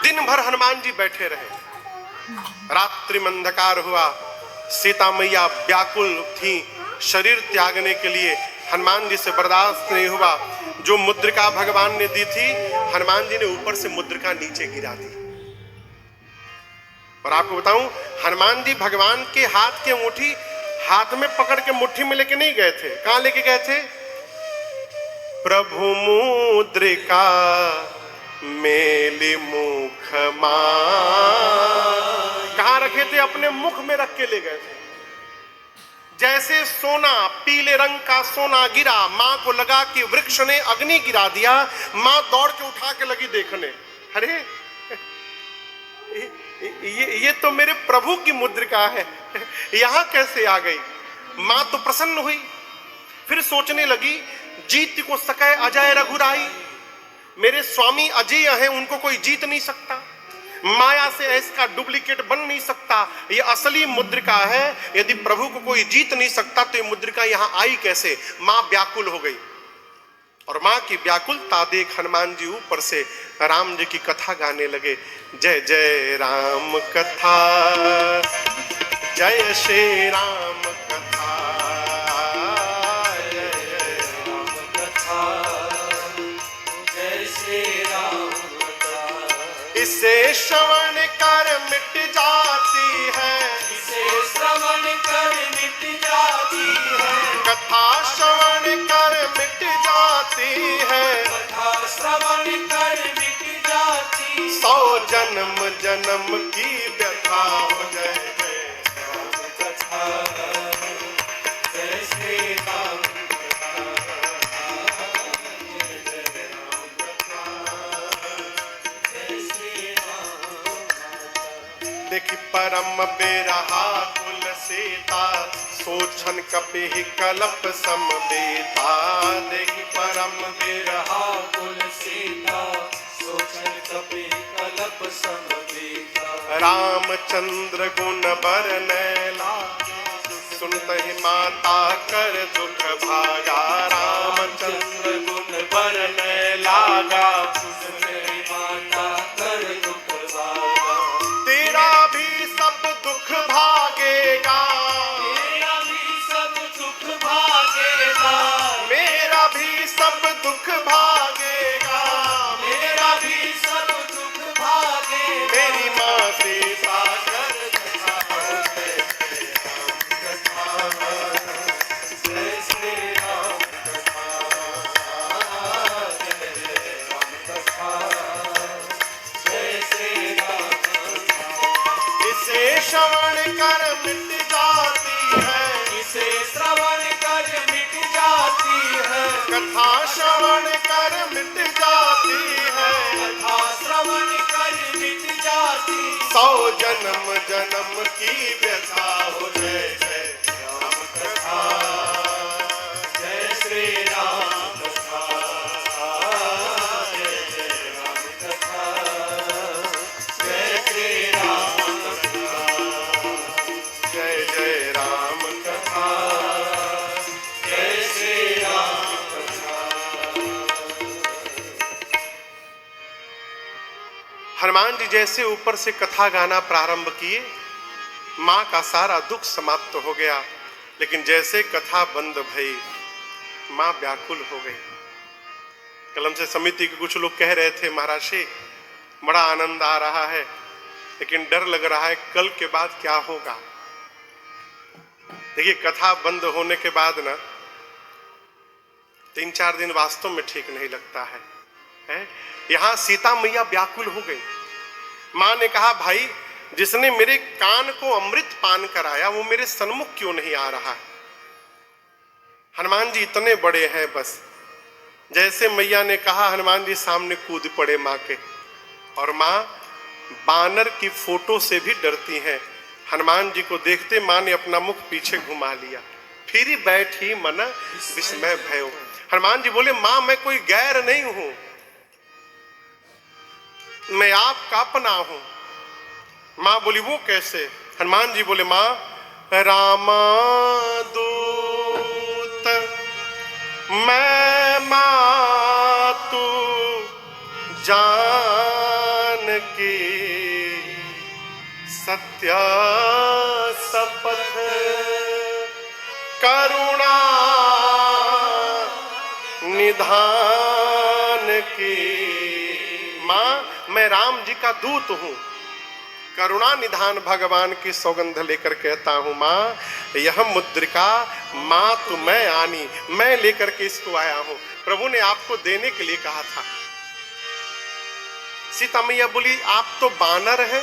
दिन भर हनुमान जी बैठे रहे। रात्रि में अंधकार हुआ, सीता मैया व्याकुल थी शरीर त्यागने के लिए। हनुमान जी से बर्दाश्त नहीं हुआ। जो मुद्रिका भगवान ने दी थी, हनुमान जी ने ऊपर से मुद्रिका नीचे गिरा दी। और आपको बताऊं, हनुमान जी भगवान के हाथ की अंगूठी हाथ में पकड़ के मुट्ठी में लेके नहीं गए थे। कहां लेके गए थे? प्रभु मुद्रिका मेली मुख कहां रखे थे? अपने मुख में रख के ले गए थे। जैसे सोना, पीले रंग का सोना गिरा, मां को लगा कि वृक्ष ने अग्नि गिरा दिया। मां दौड़ के उठा के लगी देखने, अरे ये तो मेरे प्रभु की मुद्रिका है, यहां कैसे आ गई? मां तो प्रसन्न हुई। फिर सोचने लगी, जीत को सकै अजय रघुराई, मेरे स्वामी अजय हैं, उनको कोई जीत नहीं सकता। माया से इसका डुप्लीकेट बन नहीं सकता, ये असली मुद्रिका है। यदि प्रभु को कोई जीत नहीं सकता तो ये मुद्रिका यहां आई कैसे? मां व्याकुल हो गई। और मां की व्याकुलता देख हनुमान जी ऊपर से राम जी की कथा गाने लगे। जय जय राम कथा, जय श्री राम कथा, जय जय राम कथा, जय श्री राम कथा। इसे श्रवण कर मिट जाती है, इसे श्रवण कर मिट जाती है, कथा श्रवण कर मिट जाती है, कथा श्रवण कर मिट जाती। 100 जन्म जन्म की व्यथा हो। जय जय राम कथा, जय श्री राम कथा, जय जय राम कथा, जय श्री राम कथा। देखी परम बेरहा कुल सीता, सोचन कपि कलप समबेता। देखी परम बेरहा कुल सीता, सोचन कपि कलप समबेता। रामचंद्र गुण बरनै लागे, सुनत ही माता कर दुख भागा। रामचंद्र गुण बरनै लागा, सुन माता कर दुख भागा। तेरा भी सब दुख भागेगा, तेरा भी सब दुख भागेगा, मेरा भी सब दुख भागेगा। मेरा भी सब दुख भागेगा। मेरी माँ सीता कर जय श्री राम कथा, जय राम कथा, जय श्री राम कथा। इसे श्रवण कर मिट जाती है, इसे श्रवण कर मिट जाती है, कथा श्रवण कर मिट जाती है। कथा श्रवण कर मिट जाती। 100 जन्म जन्म की व्यथा हो। जय जय राम कथा, जय श्री राम कथा, जय जय राम कथा, जय श्री राम कथा, जय जय राम कथा। जय श्री राम कथा। हनुमान जी जैसे ऊपर से कथा गाना प्रारंभ किए, मां का सारा दुख समाप्त हो गया। लेकिन जैसे कथा बंद भई, मां व्याकुल हो गई। कलम से समिति के कुछ लोग कह रहे थे, महाराज जी बड़ा आनंद आ रहा है, लेकिन डर लग रहा है कल के बाद क्या होगा। देखिए, कथा बंद होने के बाद ना 3-4 दिन वास्तव में ठीक नहीं लगता है? यहां सीता मैया व्याकुल हो गई। मां ने कहा, भाई जिसने मेरे कान को अमृत पान कराया वो मेरे सन्मुख क्यों नहीं आ रहा? हनुमान जी इतने बड़े हैं, बस जैसे मैया ने कहा हनुमान जी सामने कूद पड़े मां के। और मां बानर की फोटो से भी डरती हैं। हनुमान जी को देखते मां ने अपना मुख पीछे घुमा लिया। फिर बैठी मन विस्मय भयो। हनुमान जी बोले, मां मैं कोई गैर नहीं हूं, मैं आपका अपना हूं। मां बोली वो कैसे? हनुमान जी बोले मां रामदूत मैं मातु जानकी सत्य शपथ करुणा निधान की। मां मैं राम जी का दूत हूं, करुणा निधान भगवान की सौगंध लेकर कहता हूं मां यह मुद्रिका मां तू मैं आनी, मैं लेकर के इसको आया हूं। प्रभु ने आपको देने के लिए कहा था। सीता मैया बोली आप तो बानर है,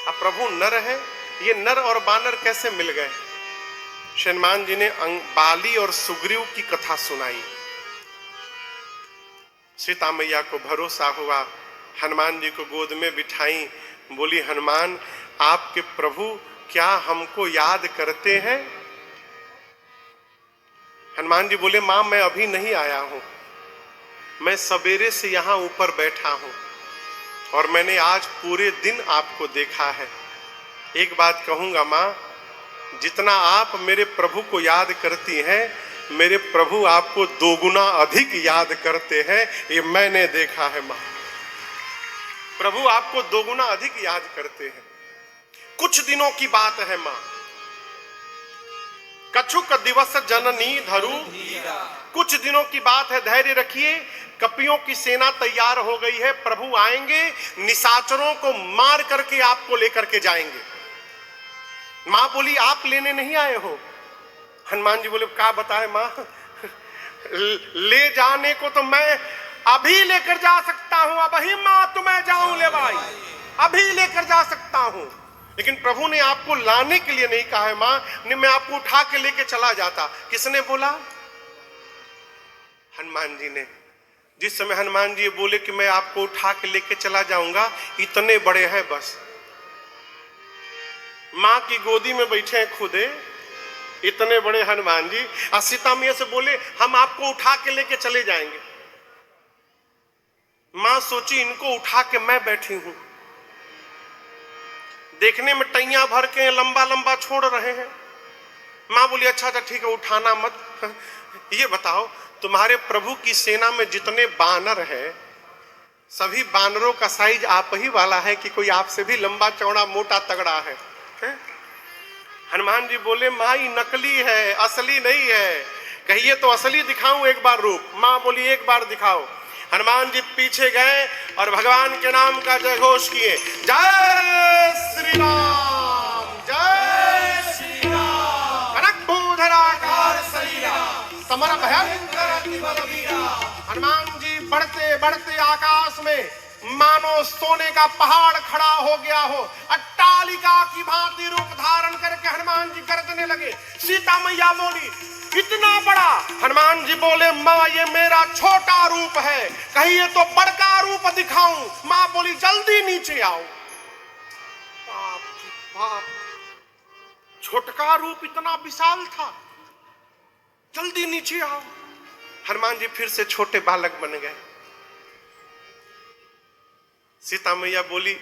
अब प्रभु नर है, ये नर और बानर कैसे मिल गए? हनुमान जी ने बाली और सुग्रीव की कथा सुनाई। सीता मैया को भरोसा हुआ, हनुमान जी को गोद में बिठाई, बोली हनुमान आपके प्रभु क्या हमको याद करते हैं? हनुमान जी बोले मां मैं अभी नहीं आया हूं, मैं सवेरे से यहां ऊपर बैठा हूं और मैंने आज पूरे दिन आपको देखा है। एक बात कहूंगा मां, जितना आप मेरे प्रभु को याद करती हैं, मेरे प्रभु आपको दोगुना अधिक याद करते हैं, ये मैंने देखा है मां। प्रभु आपको दोगुना अधिक याद करते हैं। कुछ दिनों की बात है मां, कछुक दिवस जननी धरु, कुछ दिनों की बात है, धैर्य रखिए। कपियों की सेना तैयार हो गई है, प्रभु आएंगे, निशाचरों को मार करके आपको लेकर के जाएंगे। मां बोली आप लेने नहीं आए हो? हनुमान जी बोले क्या बताए मां, ले जाने को तो मैं अभी लेकर जा सकता हूं, अब ही मां तुम्हें जाऊं ले भाई, अभी लेकर जा सकता हूं, लेकिन प्रभु ने आपको लाने के लिए नहीं कहा है मां, नहीं मैं आपको उठा के लेके चला जाता। किसने बोला? हनुमान जी ने। जिस समय हनुमान जी बोले कि मैं आपको उठा के लेके चला जाऊंगा, इतने बड़े हैं बस, मां की गोदी में बैठे हैं खुदे, इतने बड़े हनुमान जी, और सीता मैया से बोले हम आपको उठा के लेके चले जाएंगे। मां सोची इनको उठा के मैं बैठी हूं, देखने में टैया भर के लंबा लंबा छोड़ रहे हैं। मां बोली अच्छा अच्छा ठीक है उठाना मत। ये बताओ तुम्हारे प्रभु की सेना में जितने बानर हैं, सभी बानरों का साइज आप ही वाला है कि कोई आपसे भी लंबा चौड़ा मोटा तगड़ा है? हनुमान जी बोले मां ये नकली है, असली नहीं है। कहिए तो असली दिखाऊं एक बार रूप? मां बोली एक बार दिखाओ। हनुमान जी पीछे गए और भगवान के नाम का जय घोष किए, जय श्री राम, जय श्री राम, कनक भूधराकार शरीरा समर भयंकर अति बलवीरा। हनुमान जी बढ़ते बढ़ते आकाश में मानो सोने का पहाड़ खड़ा हो गया हो, अट्टालिका की भांति रूप धारण करके हनुमान जी गरजने लगे। सीता मैया बोली इतना बड़ा? हनुमान जी बोले मां ये मेरा छोटा रूप है, कहिए तो बड़का रूप दिखाऊं? मां बोली जल्दी नीचे आओ। बाप बाप, छोटका रूप इतना विशाल था, जल्दी नीचे आओ। हनुमान जी फिर से छोटे बालक बन गए। सीता मैया बोली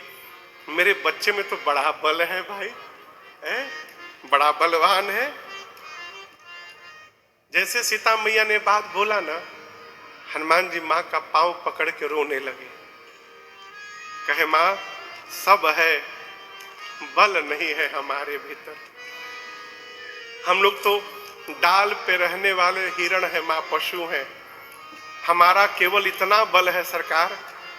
मेरे बच्चे में तो बड़ा बल है भाई, बड़ा बलवान है। जैसे सीता मैया ने बात बोला ना, हनुमान जी मां का पांव पकड़ के रोने लगे, कहे मां सब है, बल नहीं है हमारे भीतर। हम लोग तो डाल पे रहने वाले हिरण है मां, पशु हैं। हमारा केवल इतना बल है सरकार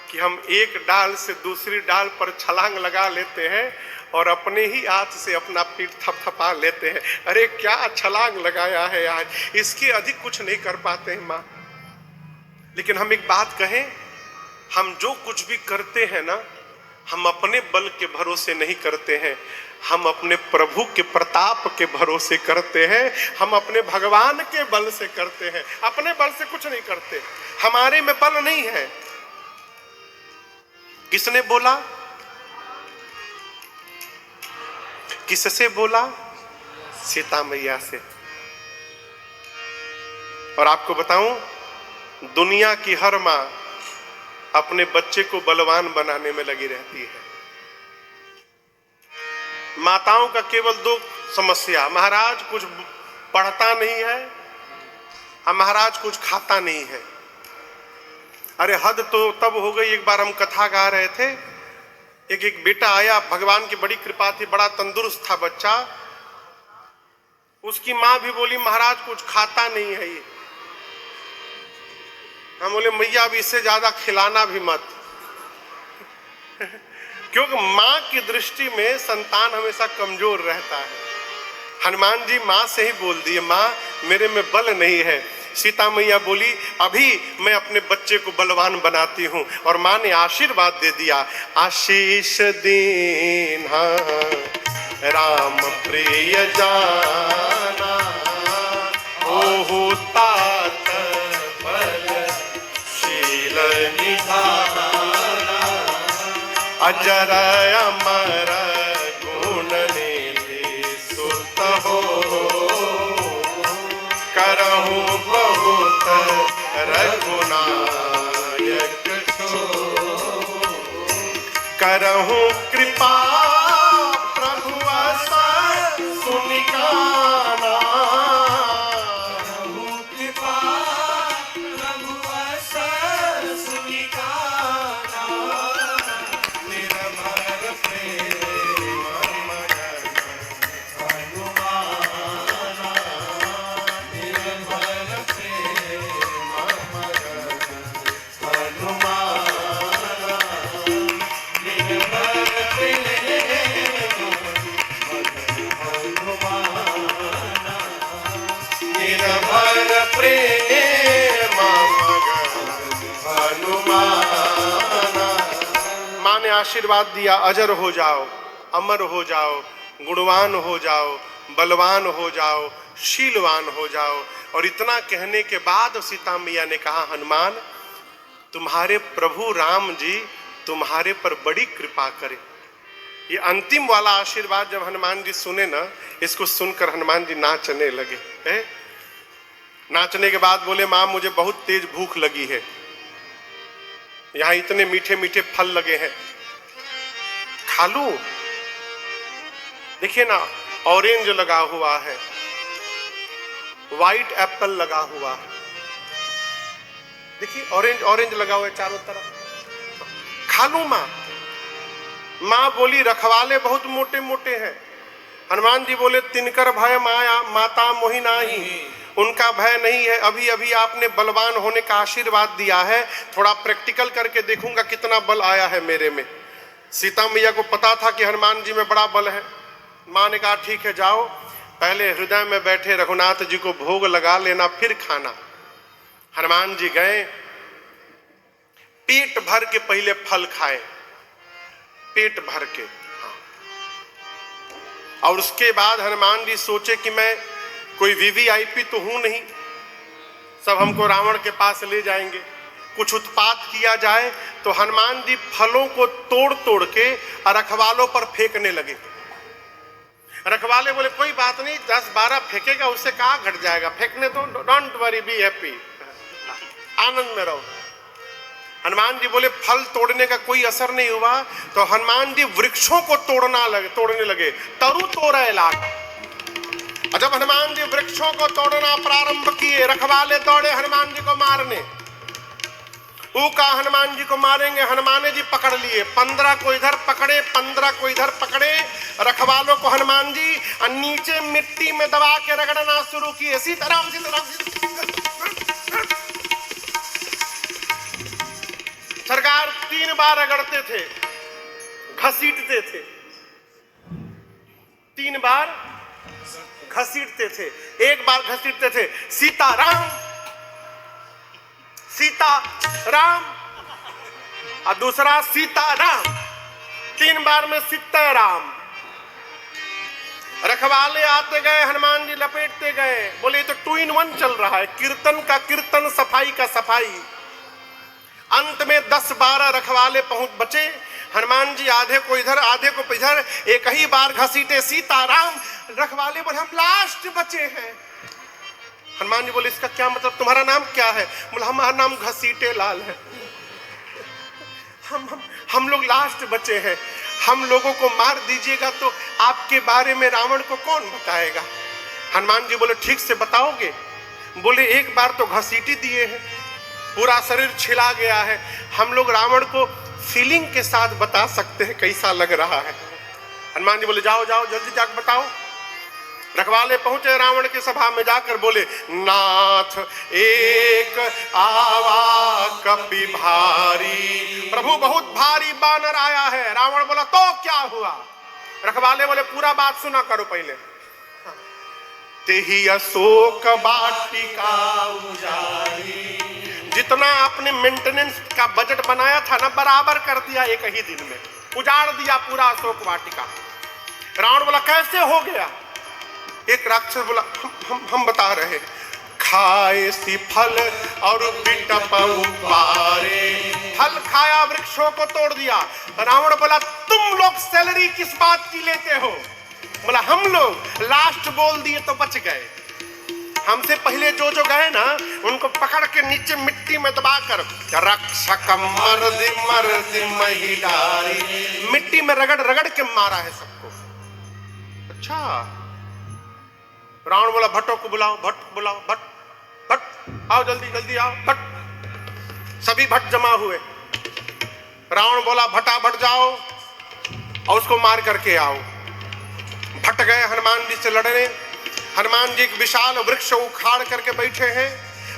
कि हम एक डाल से दूसरी डाल पर छलांग लगा लेते हैं और अपने ही हाथ से अपना पीठ थपथपा लेते हैं। अरे क्या छलांग लगाया है आज, इसके अधिक कुछ नहीं कर पाते हैं मां। लेकिन हम एक बात कहें, हम जो कुछ भी करते हैं ना, हम अपने बल के भरोसे नहीं करते हैं, हम अपने प्रभु के प्रताप के भरोसे करते हैं, हम अपने भगवान के बल से करते हैं, अपने बल से कुछ नहीं करते। हमारे में बल नहीं है। किसने बोला? किससे बोला? सीता मैया से। और आपको बताऊं, दुनिया की हर मां अपने बच्चे को बलवान बनाने में लगी रहती है। माताओं का केवल दो समस्या, महाराज कुछ पढ़ता नहीं है और महाराज कुछ खाता नहीं है। अरे हद तो तब हो गई, एक बार हम कथा गा रहे थे, एक बेटा आया, भगवान की बड़ी कृपा थी, बड़ा तंदुरुस्त था बच्चा। उसकी माँ भी बोली महाराज कुछ खाता नहीं है ये। हम बोले मैया अब इससे ज्यादा खिलाना भी मत क्योंकि माँ की दृष्टि में संतान हमेशा कमजोर रहता है। हनुमान जी माँ से ही बोल दिए, माँ मेरे में बल नहीं है। सीता मैया बोली अभी मैं अपने बच्चे को बलवान बनाती हूं, और माँ ने आशीर्वाद दे दिया, आशीष दीन्हा राम प्रिय जाना, ओहु तात बल शील निधाना, अजर अमर गुण निधि सुत हो, करहु बहुत रघुनायक छो, करहु कृपा प्रभु अस सुनिकाना, करहु कृपा प्रभु अस सुनिकाना, निर्भर प्रेम मगन हनुमाना, निर्भर प्रेम मगन हनुमाना, निर्भर प्रेम मगन हनुमाना, निर्भर प्रेम मगन हनुमाना। माँ ने आशीर्वाद दिया, अजर हो जाओ, अमर हो जाओ, गुणवान हो जाओ, बलवान हो जाओ, शीलवान हो जाओ। और इतना कहने के बाद सीता मैया ने कहा हनुमान तुम्हारे प्रभु राम जी तुम्हारे पर बड़ी कृपा करे। ये अंतिम वाला आशीर्वाद जब हनुमान जी सुने ना, इसको सुनकर हनुमान जी नाचने लगे है? नाचने के बाद बोले माँ मुझे बहुत तेज भूख लगी है, यहाँ इतने मीठे मीठे फल लगे हैं, खा लूं? देखिए ना, ऑरेंज लगा हुआ है, व्हाइट एप्पल लगा हुआ है, देखिए ऑरेंज ऑरेंज लगा हुआ है चारों तरफ, खा लूं माँ? माँ बोली रखवाले बहुत मोटे मोटे हैं। हनुमान जी बोले तिनकर भय माया माता मोहि नाही, उनका भय नहीं है। अभी अभी आपने बलवान होने का आशीर्वाद दिया है, थोड़ा प्रैक्टिकल करके देखूंगा कितना बल आया है मेरे में। सीता मैया को पता था कि हनुमान जी में बड़ा बल है। माँ ने कहा ठीक है जाओ, पहले हृदय में बैठे रघुनाथ जी को भोग लगा लेना फिर खाना। हनुमान जी गए, पेट भर के पहले फल खाए, पेट भर के, और उसके बाद हनुमान जी सोचे कि मैं कोई वीवीआईपी तो हूं नहीं, सब हमको रावण के पास ले जाएंगे, कुछ उत्पात किया जाए। तो हनुमान जी फलों को तोड़ तोड़ के रखवालों पर फेंकने लगे। रखवाले बोले कोई बात नहीं, 10-12 फेंकेगा उससे कहाँ घट जाएगा, फेंकने दो, डोंट वरी, बी हैप्पी, आनंद में रहो। हनुमान जी बोले फल तोड़ने का कोई असर नहीं हुआ, तो हनुमान जी वृक्षों को तोड़ने लगे, तरु तोड़े लाग। जब हनुमान जी वृक्षों को तोड़ना प्रारंभ किए, रखवाले दौड़े हनुमान जी को मारने। ऊका हनुमान जी को मारेंगे, हनुमान जी पकड़ लिए, 15 को इधर पकड़े, 15 को इधर पकड़े। रखवालों को हनुमान जी नीचे मिट्टी में दबा के रगड़ना शुरू किए, सीताराम सीताराम। सरकार 3 बार रगड़ते थे, घसीटते थे, 3 बार घसीटते थे। एक बार घसीटते थे सीताराम सीताराम, और दूसरा सीताराम, 3 बार में सीताराम। रखवाले आते गए, हनुमान जी लपेटते गए, बोले तो 2 in 1 चल रहा है, कीर्तन का कीर्तन, सफाई का सफाई। अंत में 10-12 रखवाले पहुंच बचे। हनुमान जी आधे को इधर आधे को इधर, एक ही बार घसीटे सीताराम। रखवाले बोले हम लास्ट बचे हैं। हनुमान जी बोले इसका क्या मतलब, तुम्हारा नाम क्या है? बोला हमारा नाम घसीटे लाल है। हम लोग लास्ट बचे हैं, हम लोगों को मार दीजिएगा तो आपके बारे में रावण को कौन बताएगा। हनुमान जी बोले ठीक से बताओगे? बोले एक बार तो घसीटी दिए हैं, पूरा शरीर छिला गया है, हम लोग रावण को फीलिंग के साथ बता सकते हैं कैसा लग रहा है। हनुमान जी बोले जाओ जाओ जल्दी जाकर बताओ। रखवाले पहुंचे रावण की सभा में, जाकर बोले नाथ एक आवा कपि भारी, प्रभु बहुत भारी बानर आया है। रावण बोला तो क्या हुआ? रखवाले बोले पूरा बात सुना करो पहले। तेहि अशोक वाटिका उजारी, जितना आपने मेंटेनेंस का बजट बनाया था ना, बराबर कर दिया एक ही दिन में, उजाड़ दिया पूरा अशोक वाटिका। रावण बोला कैसे हो गया? एक राक्षस बोला हम बता रहे, खाए सी फल और बिटप उपारे, फल खाया वृक्षों को तोड़ दिया। रावण बोला तुम लोग सैलरी किस बात की लेते हो? बोला हम लोग लास्ट बोल दिए तो बच गए, हमसे पहले जो गए ना उनको पकड़ के नीचे मिट्टी में दबाकर रक्षक मर्द मर्द महिलारी, मिट्टी में रगड़ रगड़ के मारा है सबको। अच्छा, रावण बोला भट्टों को बुलाओ, भट्ट बुलाओ, भट्ट आओ जल्दी जल्दी आओ, भट्ट। सभी भट्ट जमा हुए। रावण बोला भट्टा भट्ट जाओ और उसको मार करके आओ। भट्ट गए हनुमान जी से लड़ने। हनुमान जी एक विशाल वृक्ष उखाड़ करके बैठे हैं,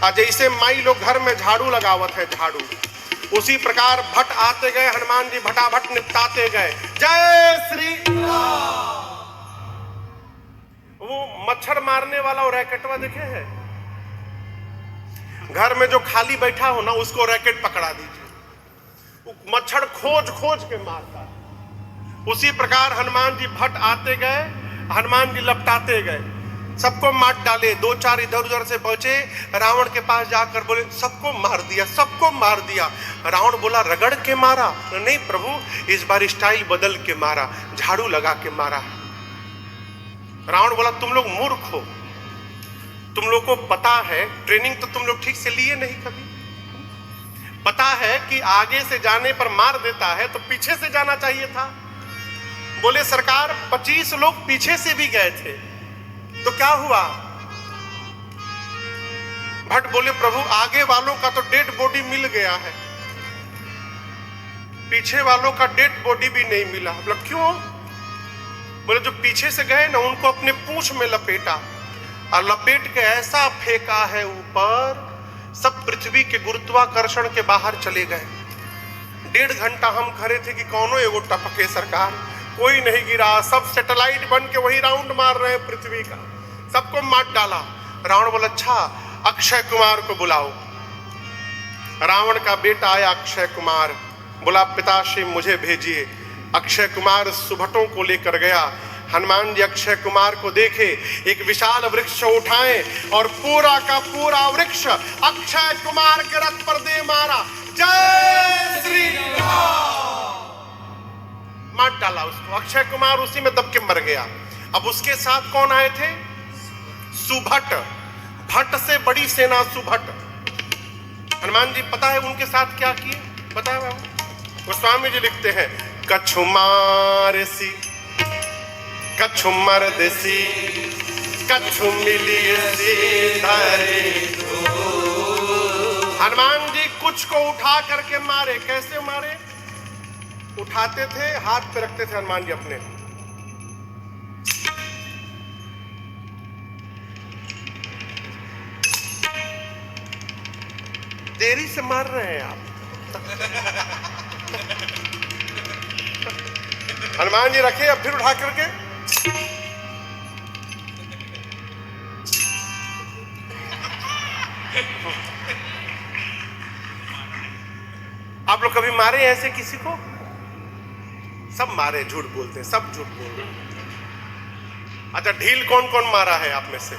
और जैसे माई लोग घर में झाड़ू लगावत है झाड़ू, उसी प्रकार भट्ट आते गए, हनुमान जी भटाभट निपटाते गए। जय श्री राम। वो मच्छर मारने वाला और रैकेटवा देखे हैं? घर में जो खाली बैठा हो ना उसको रैकेट पकड़ा दीजिए, मच्छर खोज खोज के मारता है। उसी प्रकार हनुमान जी भट्ट आते गए, हनुमान जी लपटाते गए, सबको मार डाले। दो चार इधर उधर से पहुंचे, रावण के पास जाकर बोले सबको मार दिया, सबको मार दिया। रावण बोला रगड़ के मारा? नहीं प्रभु, इस बार स्टाइल बदल के मारा, झाड़ू लगा के मारा। रावण बोला तुम लोग मूर्ख हो, तुम लोग को पता है, ट्रेनिंग तो तुम लोग ठीक से लिए नहीं कभी, पता है कि आगे से जाने पर मार देता है तो पीछे से जाना चाहिए था। बोले सरकार 25 लोग पीछे से भी गए थे तो क्या हुआ? भट्ट बोले प्रभु आगे वालों का तो डेड बॉडी मिल गया है, पीछे वालों का डेड बॉडी भी नहीं मिला। बोला क्यों? बोले जो पीछे से गए ना उनको अपने पूंछ में लपेटा और लपेट के ऐसा फेंका है ऊपर, सब पृथ्वी के गुरुत्वाकर्षण के बाहर चले गए। 1.5 घंटा हम खड़े थे कि कौनो एगो टपके सरकार, कोई नहीं गिरा, सब सैटेलाइट बन के वही राउंड मार रहे हैं पृथ्वी का, सबको मार डाला। रावण बोला अच्छा अक्षय कुमार को बुलाओ। रावण का बेटा आया अक्षय कुमार, बोला पिताश्री मुझे भेजिए। अक्षय कुमार सुभटों को लेकर गया। हनुमान जी अक्षय कुमार को देखे, एक विशाल वृक्ष उठाए और पूरा का पूरा वृक्ष अक्षय कुमार के रथ पर दे मारा। जय श्री राम। मार डाला उसको, अक्षय कुमार उसी में दब के मर गया। अब उसके साथ कौन आए थे? सुभट, भट्ट से बड़ी सेना सुभट। हनुमान जी पता है उनके साथ क्या किए? पता है बाबू? गोस्वामी जी लिखते हैं कछु मारसी कछु मर्दसी कछु मिलियसी धरे। हनुमान जी कुछ को उठा करके मारे। कैसे मारे? उठाते थे, हाथ पे रखते थे हनुमान जी अपने, देरी से मार रहे हैं आप। हनुमान जी रखे, अब फिर उठा करके आप लोग कभी मारे ऐसे किसी को? सब मारे, झूठ बोलते हैं, सब झूठ बोल रहे हैं। अच्छा ढील कौन कौन मारा है आप में से?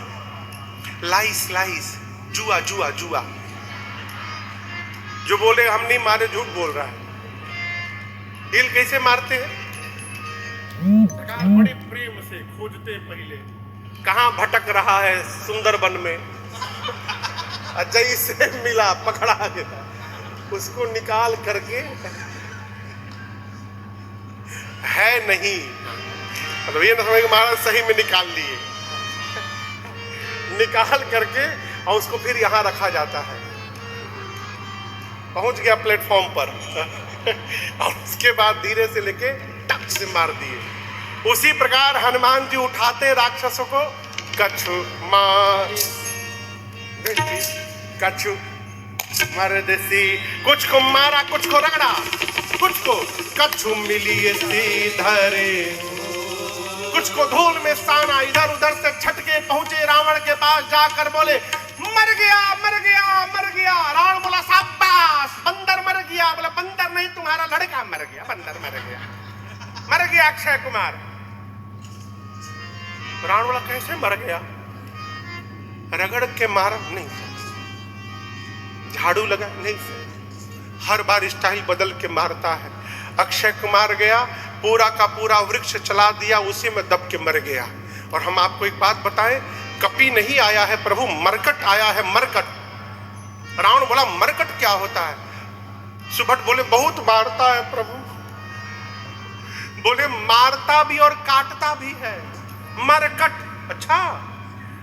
लाइस लाइस, जुआ जुआ जुआ। जो बोले हम नहीं मारे झूठ बोल रहा है। ढील कैसे मारते हैं? सरकार बड़े प्रेम से खोजते पहले कहां भटक रहा है सुंदरबन में, जैसे मिला पकड़ा गया, उसको निकाल करके है नहीं। मतलब ये ना समझ महाराज सही में निकाल लिए, निकाल करके और उसको फिर यहां रखा जाता है। पहुंच गया प्लेटफॉर्म पर और उसके बाद धीरे से लेके टक से मार दिए। उसी प्रकार हनुमान जी उठाते राक्षसों को, कछु मार कछु मार देसी, कुछ को मारा कुछ को रगड़ा, कुछ को कछु मिली धरे, कुछ को धूल में साना। इधर उधर से छटके पहुंचे रावण के पास, जाकर बोले मर गया मर गया मर गया। रावण बोला शाबाश, बंदर मर गया। बोला बंदर नहीं, तुम्हारा लड़का मर गया, बंदर मर गया, मर गया अक्षय कुमार। रावण बोला कैसे मर गया? रगड़ के मारा? नहीं सर। झाड़ू लगा? नहीं सर। हर बार स्टाइल बदल के मारता है। अक्षय कुमार गया, पूरा का पूरा वृक्ष चला दिया, उसी में दब के मर गया। और हम आपको एक बात बताएं, कपि नहीं आया है प्रभु, मरकट आया है, मरकट। रावण बोला मरकट क्या होता है? सुभट बोले बहुत मारता है प्रभु। बोले मारता भी और काटता भी है, मरकट। अच्छा।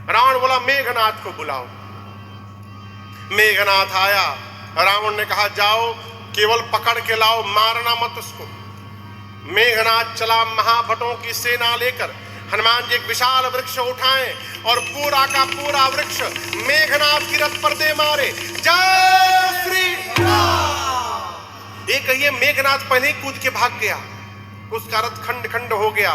रावण बोला मेघनाथ को बुलाओ। मेघनाथ आया। रावण ने कहा जाओ, केवल पकड़ के लाओ, मारना मत उसको। मेघनाथ चला महाभटों की सेना लेकर। हनुमान जी एक विशाल वृक्ष उठाए और पूरा का पूरा वृक्ष मेघनाथ की रथ पर दे मारे। जय श्री राम। ये कहिए मेघनाथ पहले ही कूद के भाग गया, उसका रथ खंड खंड हो गया,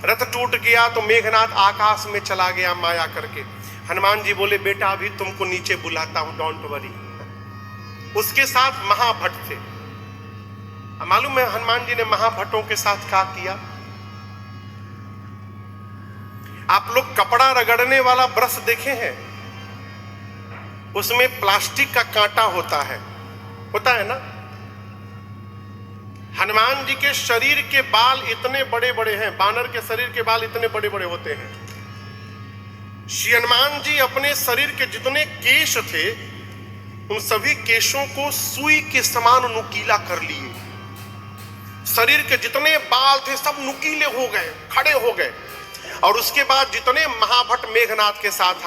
रथ टूट गया। तो मेघनाथ आकाश में चला गया माया करके। हनुमान जी बोले बेटा अभी तुमको नीचे बुलाता हूं, डोंट वरी। उसके साथ महाभट थे। मालूम है हनुमान जी ने महाभट्टों के साथ क्या किया? आप लोग कपड़ा रगड़ने वाला ब्रश देखे हैं? उसमें प्लास्टिक का कांटा होता है ना। हनुमान जी के शरीर के बाल इतने बड़े बड़े हैं, बानर के शरीर के बाल इतने बड़े बड़े होते हैं। श्री हनुमान जी अपने शरीर के जितने केश थे, उन सभी केशों को सुई के समान नुकीला कर लिए। शरीर के जितने बाल थे सब नुकीले हो गए, खड़े हो गए। और उसके बाद जितने महाभट्ट मेघनाथ के साथ